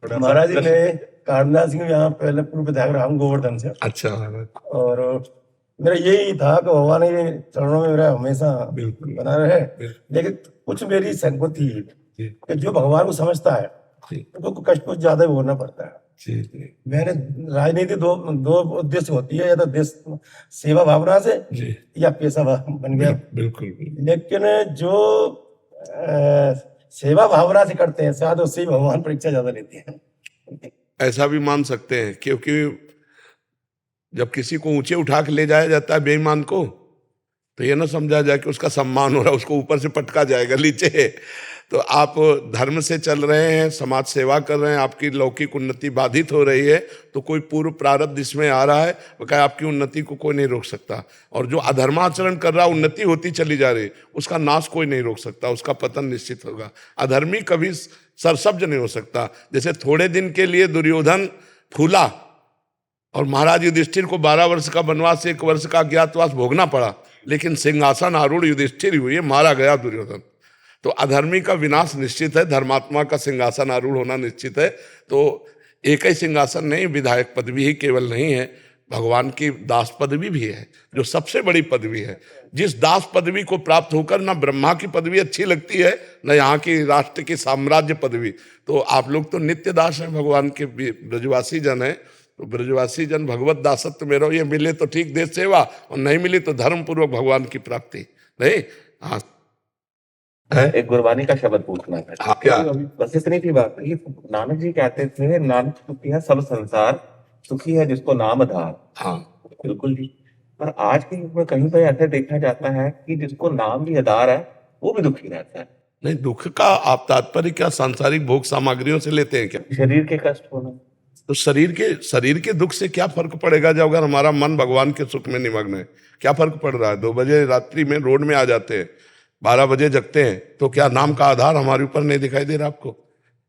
Speaker 4: महाराज जी, मैं कामदास सिंह यहाँ पहले पूर्व विधायक रहा हूँ गोवर्धन से।
Speaker 3: अच्छा,
Speaker 4: और मेरा यही था कि भगवान ये चरणों में मेरा हमेशा बना रहे। लेकिन कुछ मेरी संगत थी कि जो भगवान को समझता है तो कष्ट कुछ ज्यादा भोगना पड़ता है। मैंने राजनीति दो उद्देश्य होती है, या तो देश सेवा भावना से या पेशा बन गया।
Speaker 3: बिल्कुल।
Speaker 4: लेकिन जो सेवा भावना से करते हैं शायद उससे ही भगवान परीक्षा ज्यादा लेते हैं।
Speaker 3: ऐसा भी मान सकते हैं, क्योंकि जब किसी को ऊंचे उठा के ले जाया जाता है बेईमान को, तो ये ना समझा जाए कि उसका सम्मान हो रहा है, उसको ऊपर से पटका जाएगा नीचे। तो आप धर्म से चल रहे हैं, समाज सेवा कर रहे हैं, आपकी लौकिक उन्नति बाधित हो रही है, तो कोई पूर्व प्रारब्ध इसमें आ रहा है, वो कहे आपकी उन्नति को कोई नहीं रोक सकता। और जो अधर्माचरण कर रहा, उन्नति होती चली जा रही, उसका नाश कोई नहीं रोक सकता, उसका पतन निश्चित होगा। अधर्मी कभी सरसब्ज नहीं हो सकता। जैसे थोड़े दिन के लिए दुर्योधन फूला और महाराज युधिष्ठिर को 12 वर्ष का वनवास, 1 वर्ष का अज्ञातवास भोगना पड़ा, लेकिन सिंहासन आरूढ़ युधिष्ठिर हुए, मारा गया दुर्योधन। तो अधर्मी का विनाश निश्चित है, धर्मात्मा का सिंहासन आरूढ़ होना निश्चित है। तो एक ही सिंहासन नहीं, विधायक पदवी ही केवल नहीं है, भगवान की दास पदवी भी है, जो सबसे बड़ी पदवी है। जिस दास पदवी को प्राप्त होकर ना ब्रह्मा की पदवी अच्छी लगती है, न यहाँ की राष्ट्र की साम्राज्य पदवी। तो आप लोग तो नित्य दास हैं, भगवान के ब्रजवासी जन हैं। तो ब्रजवासी जन भगवत दासत्व में रहो, ये मिले तो ठीक देश सेवा, और नहीं मिली तो धर्म पूर्वक भगवान की प्राप्ति। नहीं, हाँ
Speaker 5: एक गुरबानी का शब्द पूछना है।
Speaker 3: हाँ, क्या?
Speaker 5: बस इतनी सी बात है कि नानक जी कहते थे, नानक सुखी है सब संसार, सुखी है जिसको नाम आधार।
Speaker 3: हाँ,
Speaker 5: बिल्कुल जी। पर आज के युग में कहीं पर ऐसे देखा जाता है कि जिसको नाम भी आधार है वो भी दुखी रहता है।
Speaker 3: नहीं, दुख का आप तात्पर्य क्या सांसारिक भोग सामग्रियों से लेते हैं क्या?
Speaker 5: शरीर के कष्ट होना।
Speaker 3: तो शरीर के दुख से क्या फर्क पड़ेगा जब अगर हमारा मन भगवान के सुख में निमग्न है? क्या फर्क पड़ रहा है? 2 बजे रात्रि में रोड में आ जाते हैं, 12 बजे जगते हैं, तो क्या नाम का आधार हमारे ऊपर नहीं दिखाई दे रहा आपको?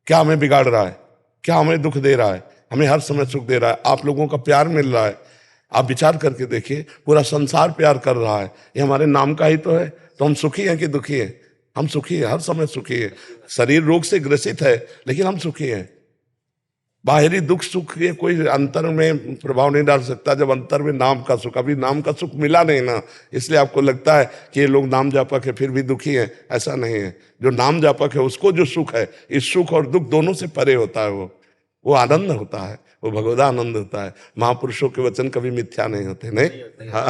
Speaker 3: क्या हमें बिगाड़ रहा है? क्या हमें दुख दे रहा है? हमें हर समय सुख दे रहा है। आप लोगों का प्यार मिल रहा है, आप विचार करके देखिए, पूरा संसार प्यार कर रहा है, ये हमारे नाम का ही तो है। तो हम सुखी हैं कि दुखी हैं? हम सुखी हैं, हर समय सुखी है। शरीर रोग से ग्रसित है, लेकिन हम सुखी हैं। बाहरी दुख सुख ये कोई अंतर में प्रभाव नहीं डाल सकता, जब अंतर में नाम का सुख, अभी नाम का सुख मिला नहीं ना, इसलिए आपको लगता है कि ये लोग नाम जापक है फिर भी दुखी हैं। ऐसा नहीं है। जो नाम जापक है उसको जो सुख है, इस सुख और दुख दोनों से परे होता है। वो आनंद होता है, वो भगवदा आनंद होता है। महापुरुषों के वचन कभी मिथ्या नहीं होते। नहीं, हाँ।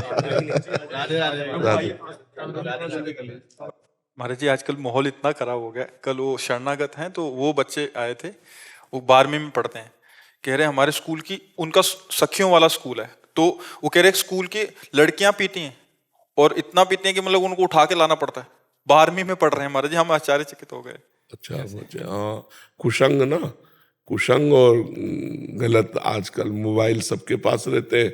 Speaker 1: महाराज जी आजकल माहौल इतना खराब हो गया, कल वो शरणागत हैं तो वो बच्चे आए थे, वो 12वीं में पढ़ते हैं, कह रहे हमारे स्कूल की, उनका सखियों वाला स्कूल है, तो वो कह रहे स्कूल की लड़कियां पीती हैं और इतना पीती हैं कि मतलब उनको उठा के लाना पड़ता है। 12वीं में पढ़ रहे हैं महाराज जी, हम आश्चर्यचकित हो गए।
Speaker 3: अच्छा, हाँ, कुसंग ना, कुसंग और गलत आजकल मोबाइल सबके पास रहते हैं,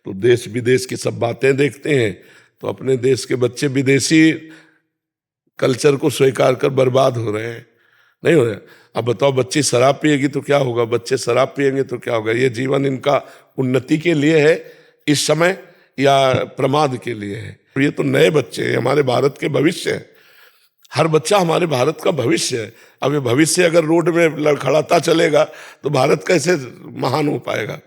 Speaker 3: तो देश विदेश की सब बातें देखते हैं, तो अपने देश के बच्चे विदेशी कल्चर को स्वीकार कर बर्बाद हो रहे हैं। नहीं हो रहे। अब बताओ, बच्ची शराब पिएगी तो क्या होगा? बच्चे शराब पिएंगे तो क्या होगा? ये जीवन इनका उन्नति के लिए है इस समय या प्रमाद के लिए है? ये तो नए बच्चे हैं, हमारे भारत के भविष्य है। हर बच्चा हमारे भारत का भविष्य है। अब ये भविष्य अगर रोड में लड़खड़ाता चलेगा तो भारत कैसे महान हो पाएगा?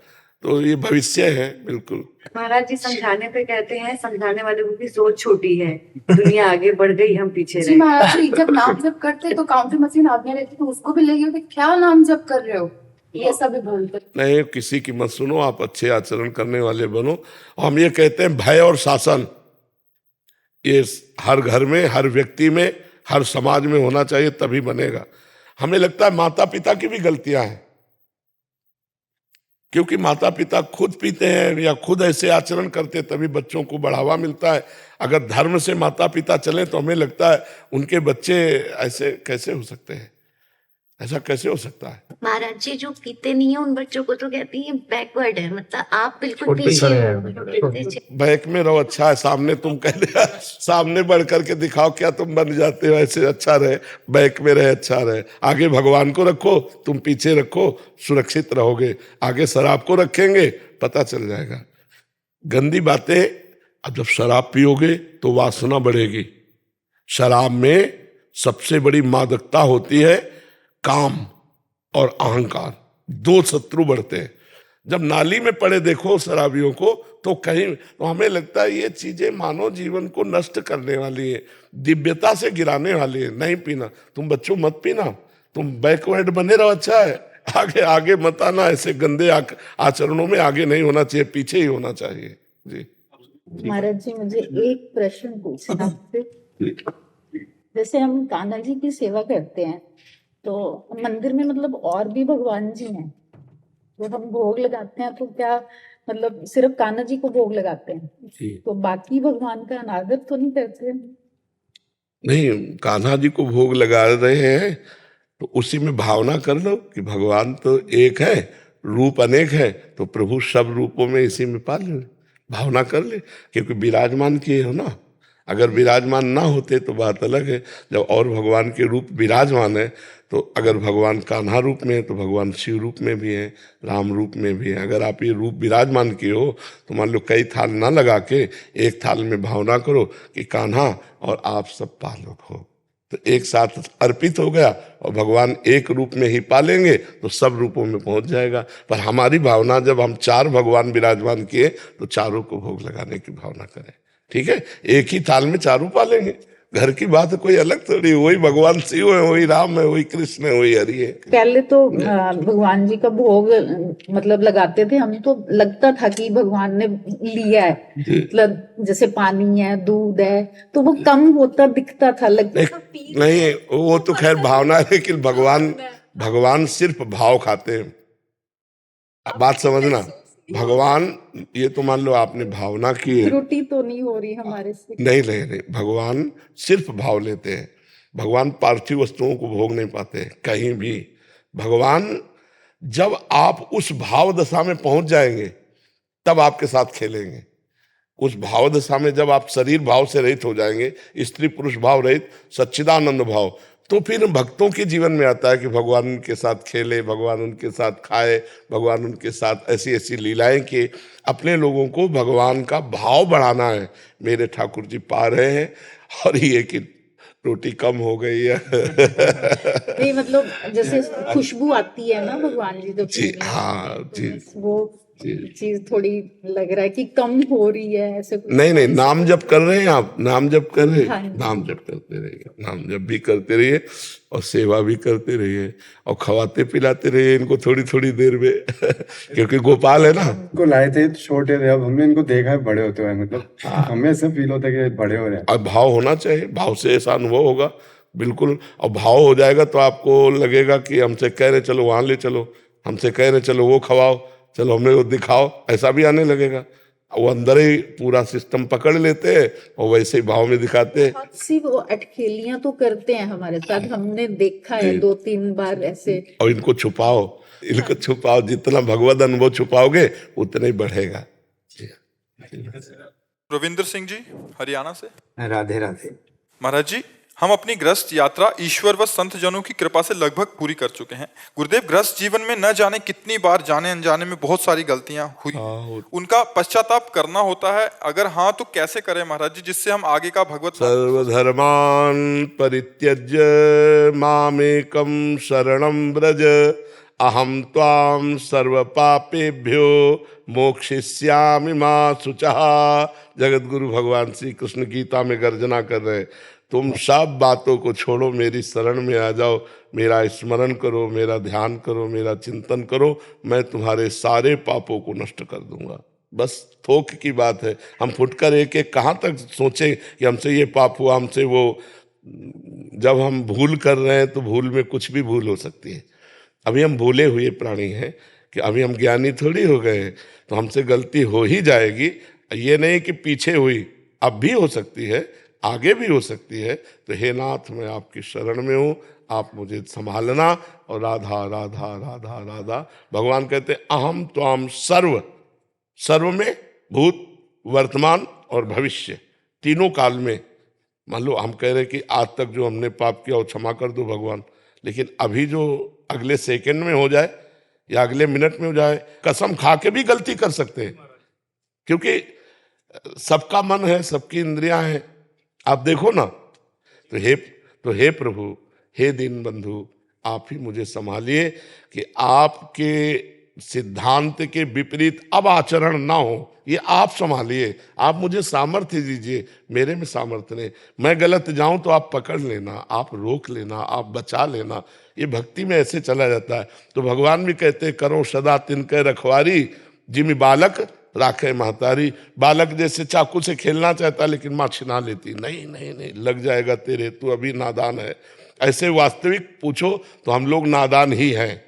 Speaker 3: तो ये भविष्य है बिल्कुल।
Speaker 6: महाराज जी समझाने पे कहते हैं, समझाने वाले की सोच छोटी है, दुनिया आगे बढ़ गई, हम पीछे
Speaker 7: जी
Speaker 6: रहे।
Speaker 7: महाराज जी, जब नाम जप करते तो काउंटर मशीन आगे रहती तो उसको भी लेके क्या नाम जप कर रहे हो, ये सब बोलते।
Speaker 3: नहीं, किसी की मत सुनो, आप अच्छे आचरण करने वाले बनो। हम ये कहते हैं भय और शासन, ये हर घर में, हर व्यक्ति में, हर समाज में होना चाहिए, तभी बनेगा। हमें लगता है माता पिता की भी गलतियां हैं, क्योंकि माता पिता खुद पीते हैं या खुद ऐसे आचरण करते, तभी बच्चों को बढ़ावा मिलता है। अगर धर्म से माता पिता चलें तो हमें लगता है उनके बच्चे ऐसे कैसे हो सकते हैं? ऐसा कैसे हो सकता है?
Speaker 8: महाराज जी जो पीते नहीं है उन बच्चों को तो कहती है बैकवर्ड है, मतलब आप बिल्कुल
Speaker 4: छोटे
Speaker 8: पीछे
Speaker 4: सरे
Speaker 8: हो,
Speaker 4: हैं।
Speaker 8: पीछे।
Speaker 3: बैक में रहो, अच्छा है। सामने तुम कह रहे, सामने बढ़ करके दिखाओ क्या तुम बन जाते हो, ऐसे अच्छा रहे। बैक में रहे, अच्छा रहे। आगे भगवान को रखो, तुम पीछे रखो, सुरक्षित रहोगे। आगे शराब को रखेंगे, पता चल जाएगा। गंदी बातें, अब जब शराब पियोगे तो वासना बढ़ेगी। शराब में सबसे बड़ी मादकता होती है काम और अहंकार, 2 शत्रु बढ़ते हैं। जब नाली में पड़े देखो शराबियों को तो कहीं, तो हमें लगता है ये चीजें मानव जीवन को नष्ट करने वाली है, दिव्यता से गिराने वाली है। नहीं पीना। तुम बच्चों मत पीना, तुम बैकवर्ड बने रहो, अच्छा है। आगे आगे मत आना, ऐसे गंदे आचरणों में आगे नहीं होना चाहिए, पीछे ही होना चाहिए। जी
Speaker 9: महाराज जी, मुझे एक प्रश्न पूछना आपसे। जैसे हम कान्हा जी की सेवा करते हैं तो मंदिर में मतलब और भी भगवान जी हैं, जब हम भोग लगाते हैं तो क्या मतलब सिर्फ कान्हा जी को भोग लगाते हैं, तो बाकी भगवान का अनादर तो नहीं करते?
Speaker 3: नहीं, कान्हा जी को भोग लगा रहे हैं तो उसी में भावना कर लो कि भगवान तो एक है, रूप अनेक है, तो प्रभु सब रूपों में इसी में पा ले, भावना कर ले। क्योंकि विराजमान किए हो ना, अगर विराजमान ना होते तो बात अलग है। जब और भगवान के रूप विराजमान है, तो अगर भगवान कान्हा रूप में है तो भगवान शिव रूप में भी है, राम रूप में भी है। अगर आप ये रूप विराजमान किए हो तो मान लो कई थाल ना लगा के एक थाल में भावना करो कि कान्हा और आप सब पालक हो, तो एक साथ अर्पित हो गया और भगवान एक रूप में ही पालेंगे तो सब रूपों में पहुंच जाएगा। पर हमारी भावना, जब हम 4 भगवान विराजमान किए तो चारों को भोग लगाने की भावना करें। ठीक है, एक ही थाल में चारों पालेंगे। घर की बात कोई अलग थोड़ी, वही भगवान शिव है, वही राम है, वही कृष्ण है, वही हरि है।
Speaker 9: पहले तो भगवान जी का भोग मतलब लगाते थे हम, तो लगता था कि भगवान ने लिया है, मतलब जैसे पानी है, दूध है, तो वो कम होता दिखता था, लगता था
Speaker 3: नहीं, वो तो खैर भावना है, लेकिन भगवान सिर्फ भाव खाते हैं। बात समझना, भगवान, ये तो मान लो आपने भावना की है,
Speaker 9: त्रुटि तो नहीं हो रही हमारे से।
Speaker 3: नहीं, भगवान सिर्फ भाव लेते हैं। भगवान पार्थिव वस्तुओं को भोग नहीं पाते कहीं भी। भगवान, जब आप उस भाव दशा में पहुंच जाएंगे तब आपके साथ खेलेंगे। उस भाव दशा में जब आप शरीर भाव से रहित हो जाएंगे, स्त्री पुरुष भाव रहित, सच्चिदानंद भाव, तो फिर भक्तों के जीवन में आता है कि भगवान उनके साथ खेले, भगवान उनके साथ खाए, भगवान उनके साथ ऐसी ऐसी लीलाएं कि अपने लोगों को भगवान का भाव बढ़ाना है। मेरे ठाकुर जी पा रहे हैं, और ये कि रोटी कम हो गई है।
Speaker 9: नहीं, मतलब जैसे खुशबू आती है ना भगवान जी जब
Speaker 3: जी हाँ जी,
Speaker 9: वो चीज थोड़ी लग रहा है कि कम हो रही है ऐसे कुछ।
Speaker 3: नहीं, नाम जप कर रहे हैं आप, नाम जप कर रहे
Speaker 9: हाँ।
Speaker 3: हैं, नाम जप करते रहिए, नाम जप भी करते रहिए और सेवा भी करते रहिए और खवाते पिलाते रहिए इनको थोड़ी थोड़ी देर में। क्योंकि गोपाल है ना,
Speaker 10: को लाए थे छोटे थे, अब हमने इनको देखा है बड़े होते हुए, मतलब हमें ऐसा फील होता है कि बड़े हो रहे हैं।
Speaker 3: और भाव होना चाहिए, भाव से ऐसा अनुभव होगा बिल्कुल। और भाव हो जाएगा तो आपको लगेगा कि हमसे कह रहे चलो वहां ले चलो, हमसे कह रहे चलो वो खवाओ, चलो हमें वो दिखाओ, ऐसा भी आने लगेगा। वो अंदर ही पूरा सिस्टम पकड़ लेते हैं और वैसे ही भाव में दिखाते हैं।
Speaker 9: बहुत सी वो अटखेलियां तो करते हैं हमारे साथ, हमने देखा है 2-3 बार ऐसे।
Speaker 3: और इनको छुपाओ, जितना भगवत अनुभव छुपाओगे उतना ही बढ़ेगा।
Speaker 1: रविंद्र सिंह जी हरियाणा से।
Speaker 10: राधे राधे।
Speaker 1: महाराज जी, हम अपनी गृहस्थ यात्रा ईश्वर व संत जनों की कृपा से लगभग पूरी कर चुके हैं। गुरुदेव, गृहस्थ जीवन में न जाने कितनी बार जाने अनजाने में बहुत सारी गलतियां हुई, उनका पश्चाताप करना होता है, अगर हाँ तो कैसे करें महाराज जी, जिससे हम आगे का भगवत
Speaker 3: सर्वधर्मान् परित्यज्य मामेकं शरणं व्रज अहम त्वां सर्व पापेभ्यो मोक्षयिष्यामि मा शुचः। जगत गुरु भगवान श्री कृष्ण गीता में गर्जना कर रहे, तुम सब बातों को छोड़ो, मेरी शरण में आ जाओ, मेरा स्मरण करो, मेरा ध्यान करो, मेरा चिंतन करो, मैं तुम्हारे सारे पापों को नष्ट कर दूंगा। बस थोक की बात है, हम फुटकर एक एक कहाँ तक सोचें कि हमसे ये पाप हुआ, हमसे वो। जब हम भूल कर रहे हैं तो भूल में कुछ भी भूल हो सकती है। अभी हम भूले हुए प्राणी हैं, कि अभी हम ज्ञानी थोड़ी हो गए हैं, तो हमसे गलती हो ही जाएगी। ये नहीं कि पीछे हुई, अब भी हो सकती है, आगे भी हो सकती है। तो हे नाथ, मैं आपकी शरण में हूँ, आप मुझे संभालना। और राधा राधा राधा राधा, भगवान कहते अहम त्वाम सर्व में भूत वर्तमान और भविष्य, तीनों काल में। मान लो हम कह रहे कि आज तक जो हमने पाप किया वो क्षमा कर दो भगवान, लेकिन अभी जो अगले सेकंड में हो जाए या अगले मिनट में हो जाए, कसम खा के भी गलती कर सकते हैं, क्योंकि सबका मन है, सबकी इंद्रियां हैं। आप देखो ना, तो हे प्रभु, हे दीन बंधु, आप ही मुझे संभालिए कि आपके सिद्धांत के विपरीत अब आचरण ना हो, ये आप संभालिए। आप मुझे सामर्थ्य दीजिए, मेरे में सामर्थ्य नहीं। मैं गलत जाऊं तो आप पकड़ लेना, आप रोक लेना, आप बचा लेना। ये भक्ति में ऐसे चला जाता है। तो भगवान भी कहते करो सदा तिनके रखवारी, जिमी बालक राखे महतारी। बालक जैसे चाकू से खेलना चाहता लेकिन माँ छिना लेती, नहीं नहीं नहीं, लग जाएगा तेरे, तू अभी नादान है। ऐसे वास्तविक पूछो तो हम लोग नादान ही हैं।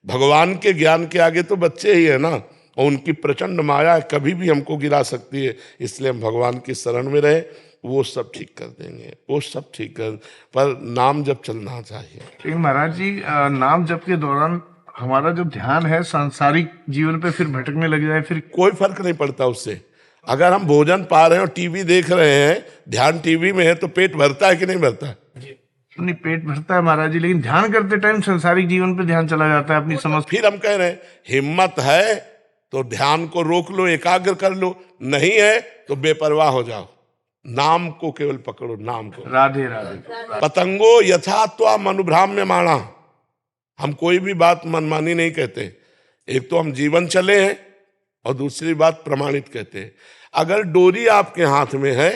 Speaker 3: भगवान के ज्ञान के आगे तो बच्चे ही है ना, और उनकी प्रचंड माया कभी भी हमको गिरा सकती है। इसलिए हम भगवान की शरण में रहे, वो सब ठीक कर देंगे, वो सब ठीक कर। पर नाम जप चलना चाहिए।
Speaker 11: लेकिन महाराज जी, नाम जप के दौरान हमारा जो ध्यान है सांसारिक जीवन पे फिर भटकने लग जाए, फिर
Speaker 3: कोई फर्क नहीं पड़ता उससे। अगर हम भोजन पा रहे हैं और टीवी देख रहे हैं, ध्यान टीवी में है, तो पेट भरता है कि नहीं भरता है?
Speaker 11: नहीं, पेट भरता है महाराज जी, लेकिन ध्यान करते टाइम सांसारिक जीवन पे ध्यान चला जाता है अपनी समझ।
Speaker 3: फिर हम कह रहे हैं हिम्मत है तो ध्यान को रोक लो, एकाग्र कर लो, नहीं है तो बेपरवाह हो जाओ। नाम को केवल पकड़ो, नाम को।
Speaker 11: राधे राधे।
Speaker 3: पतंगो यथा त्वाम अनुभ्राम्यमाणा। हम कोई भी बात मनमानी नहीं कहते। एक तो हम जीवन चले हैं और दूसरी बात प्रमाणित कहते हैं। अगर डोरी आपके हाथ में है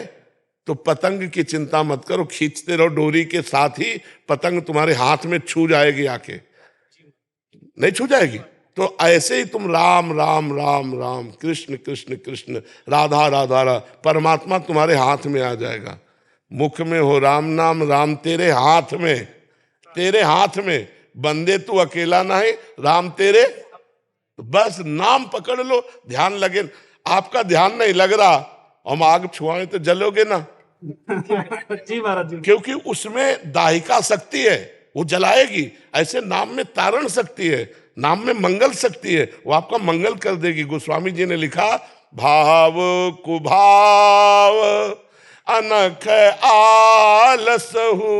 Speaker 3: तो पतंग की चिंता मत करो, खींचते रहो डोरी के साथ ही पतंग तुम्हारे हाथ में छू जाएगी, आके नहीं छू जाएगी। तो ऐसे ही तुम राम राम राम राम, कृष्ण कृष्ण कृष्ण, राधा राधा राधा, परमात्मा तुम्हारे हाथ में आ जाएगा। मुख में हो राम नाम, राम तेरे हाथ में, तेरे हाथ में। बंदे तू अकेला नहीं, राम तेरे, बस नाम पकड़ लो, ध्यान लगे। आपका ध्यान नहीं लग रहा, हम आग छुआए तो जलोगे ना।
Speaker 2: जी महाराज जी।
Speaker 3: क्योंकि उसमें दाहिका शक्ति है, वो जलाएगी। ऐसे नाम में तारण शक्ति है, नाम में मंगल शक्ति है, वो आपका मंगल कर देगी। गोस्वामी जी ने लिखा, भाव कुभाव अनख आलसहु,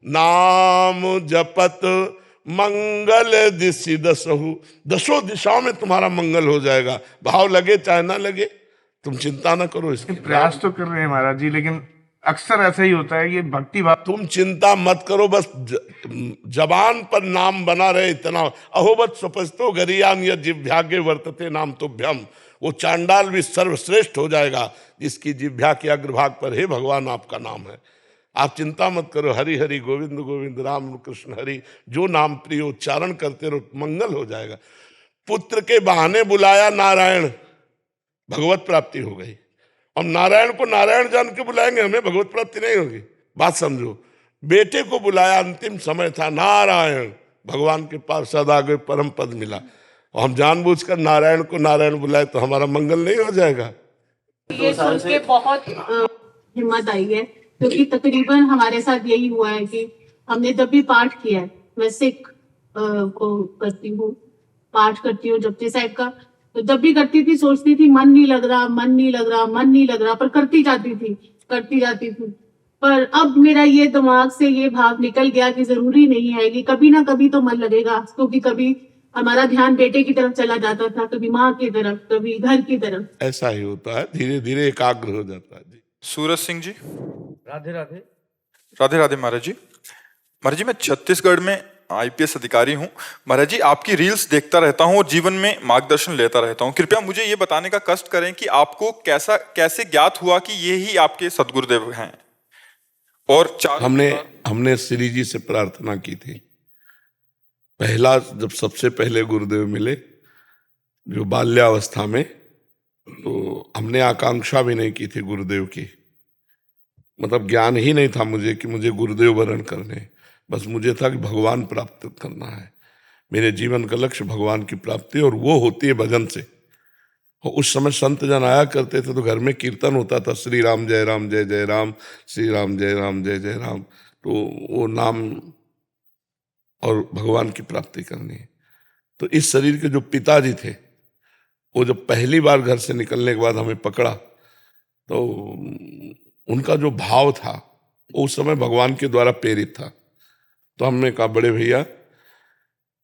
Speaker 3: नाम जपत मंगल दिशि दसहु। दसों दिशाओं में तुम्हारा मंगल हो जाएगा, भाव लगे चाहे ना लगे, तुम चिंता ना करो इसकी।
Speaker 11: प्रयास तो कर रहे हैं महाराज जी, लेकिन अक्सर ऐसा ही होता है, ये भक्ति भाव।
Speaker 3: तुम चिंता मत करो, बस जबान पर नाम बना रहे, इतना। अहोबत सुपस्तो गरियान या जिह्वाग्य वर्तते नाम तुभ्यम। वो चांडाल भी सर्वश्रेष्ठ हो जाएगा जिसकी जिह्वा के अग्रभाग पर हे भगवान आपका नाम है। आप चिंता मत करो, हरि हरि गोविंद गोविंद राम कृष्ण हरि, जो नाम प्रिय उच्चारण करते रहो, मंगल हो जाएगा। पुत्र के बहाने बुलाया नारायण, भगवत प्राप्ति हो गई। हम नारायण को नारायण जान के बुलाएंगे, हमें भगवत प्राप्ति नहीं होगी। बात समझो। बेटे को बुलाया, अंतिम समय था, नारायण, भगवान के पास सदा गए, परम पद मिला। और हम जानबूझकर नारायण को नारायण बुलाए तो हमारा मंगल नहीं हो जाएगा।
Speaker 12: ये सुन के बहुत हिम्मत आई है, क्योंकि तकरीबन हमारे साथ यही हुआ है कि हमने जब भी पाठ किया है, मैं सिख को करती हूँ, पाठ करती हूँ जपजी साहिब का, तो जब भी करती थी सोचती थी मन नहीं लग रहा, मन नहीं लग रहा, मन नहीं लग रहा, पर करती जाती थी। पर अब मेरा ये दिमाग से ये भाव निकल गया कि जरूरी नहीं है कि कभी ना कभी तो मन लगेगा, क्योंकि कभी हमारा ध्यान बेटे की तरफ चला जाता था, कभी माँ की तरफ, कभी घर की तरफ।
Speaker 3: ऐसा ही होता है, धीरे धीरे एकाग्र हो जाता है। जी
Speaker 1: सूरज सिंह जी।
Speaker 2: राधे राधे।
Speaker 1: राधे राधे महाराज जी। महाराज जी, मैं छत्तीसगढ़ में आईपीएस अधिकारी हूँ। महाराज जी, आपकी रील्स देखता रहता हूँ और जीवन में मार्गदर्शन लेता रहता हूँ। कृपया मुझे ये बताने का कष्ट करें कि आपको कैसे ज्ञात हुआ कि ये ही आपके सदगुरुदेव हैं। और
Speaker 3: हमने श्री जी से प्रार्थना की थी। पहला, जब सबसे पहले गुरुदेव मिले जो बाल्यावस्था में, तो हमने आकांक्षा भी नहीं की थी गुरुदेव की। मतलब ज्ञान ही नहीं था मुझे कि मुझे गुरुदेव वरण करने, बस मुझे था कि भगवान प्राप्त करना है। मेरे जीवन का लक्ष्य भगवान की प्राप्ति, और वो होती है भजन से। और उस समय संत जन आया करते थे तो घर में कीर्तन होता था, श्री राम जय जय राम, श्री राम जय जय राम। तो वो नाम और भगवान की प्राप्ति करनी है। तो इस शरीर के जो पिताजी थे, वो जब पहली बार घर से निकलने के बाद हमें पकड़ा, तो उनका जो भाव था वो उस समय भगवान के द्वारा प्रेरित था। तो हमने कहा, बड़े भैया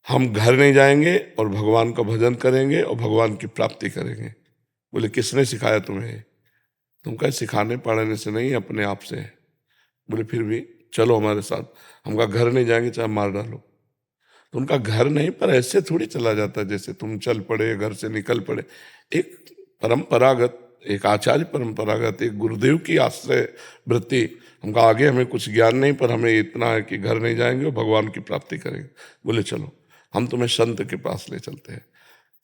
Speaker 3: हम घर नहीं जाएंगे और भगवान का भजन करेंगे और भगवान की प्राप्ति करेंगे। बोले, किसने सिखाया तुम्हें? तुम कहे, सिखाने पढ़ाने से नहीं, अपने आप से। बोले, फिर भी चलो हमारे साथ। हम कहा, घर नहीं जाएंगे चाहे मार डालो। तो उनका घर नहीं, पर ऐसे थोड़ी चला जाता जैसे तुम चल पड़े, घर से निकल पड़े। एक परंपरागत, एक आचार्य परंपरागत, एक गुरुदेव की आश्रय वृत्ति। हमका आगे हमें कुछ ज्ञान नहीं, पर हमें इतना है कि घर नहीं जाएंगे और भगवान की प्राप्ति करेंगे। बोले, चलो हम तुम्हें संत के पास ले चलते हैं।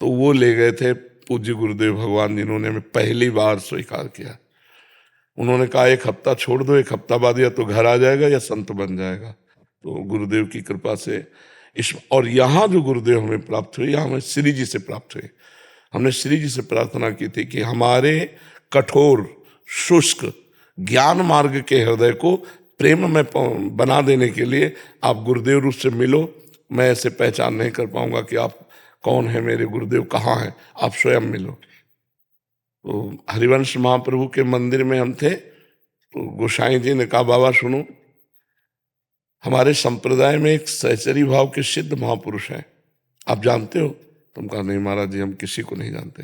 Speaker 3: तो वो ले गए थे पूज्य गुरुदेव भगवान, जिन्होंने हमें पहली बार स्वीकार किया। उन्होंने कहा, एक हफ्ता छोड़ दो, एक हफ्ता बाद या तो घर आ जाएगा या संत बन जाएगा। तो गुरुदेव की कृपा से और यहाँ जो गुरुदेव हमें प्राप्त हुए, यहाँ हमें श्री जी से प्राप्त हुए। हमने श्री जी से प्रार्थना की थी कि हमारे कठोर शुष्क ज्ञान मार्ग के हृदय को प्रेम में बना देने के लिए आप गुरुदेव रूप से मिलो। मैं ऐसे पहचान नहीं कर पाऊंगा कि आप कौन है, मेरे गुरुदेव कहाँ हैं, आप स्वयं मिलो। तो हरिवंश महाप्रभु के मंदिर में हम थे, तो गोसाई जी ने कहा, बाबा सुनो, हमारे संप्रदाय में एक सहचरी भाव के सिद्ध महापुरुष हैं, आप जानते हो? तुम कहा, नहीं महाराज जी, हम किसी को नहीं जानते।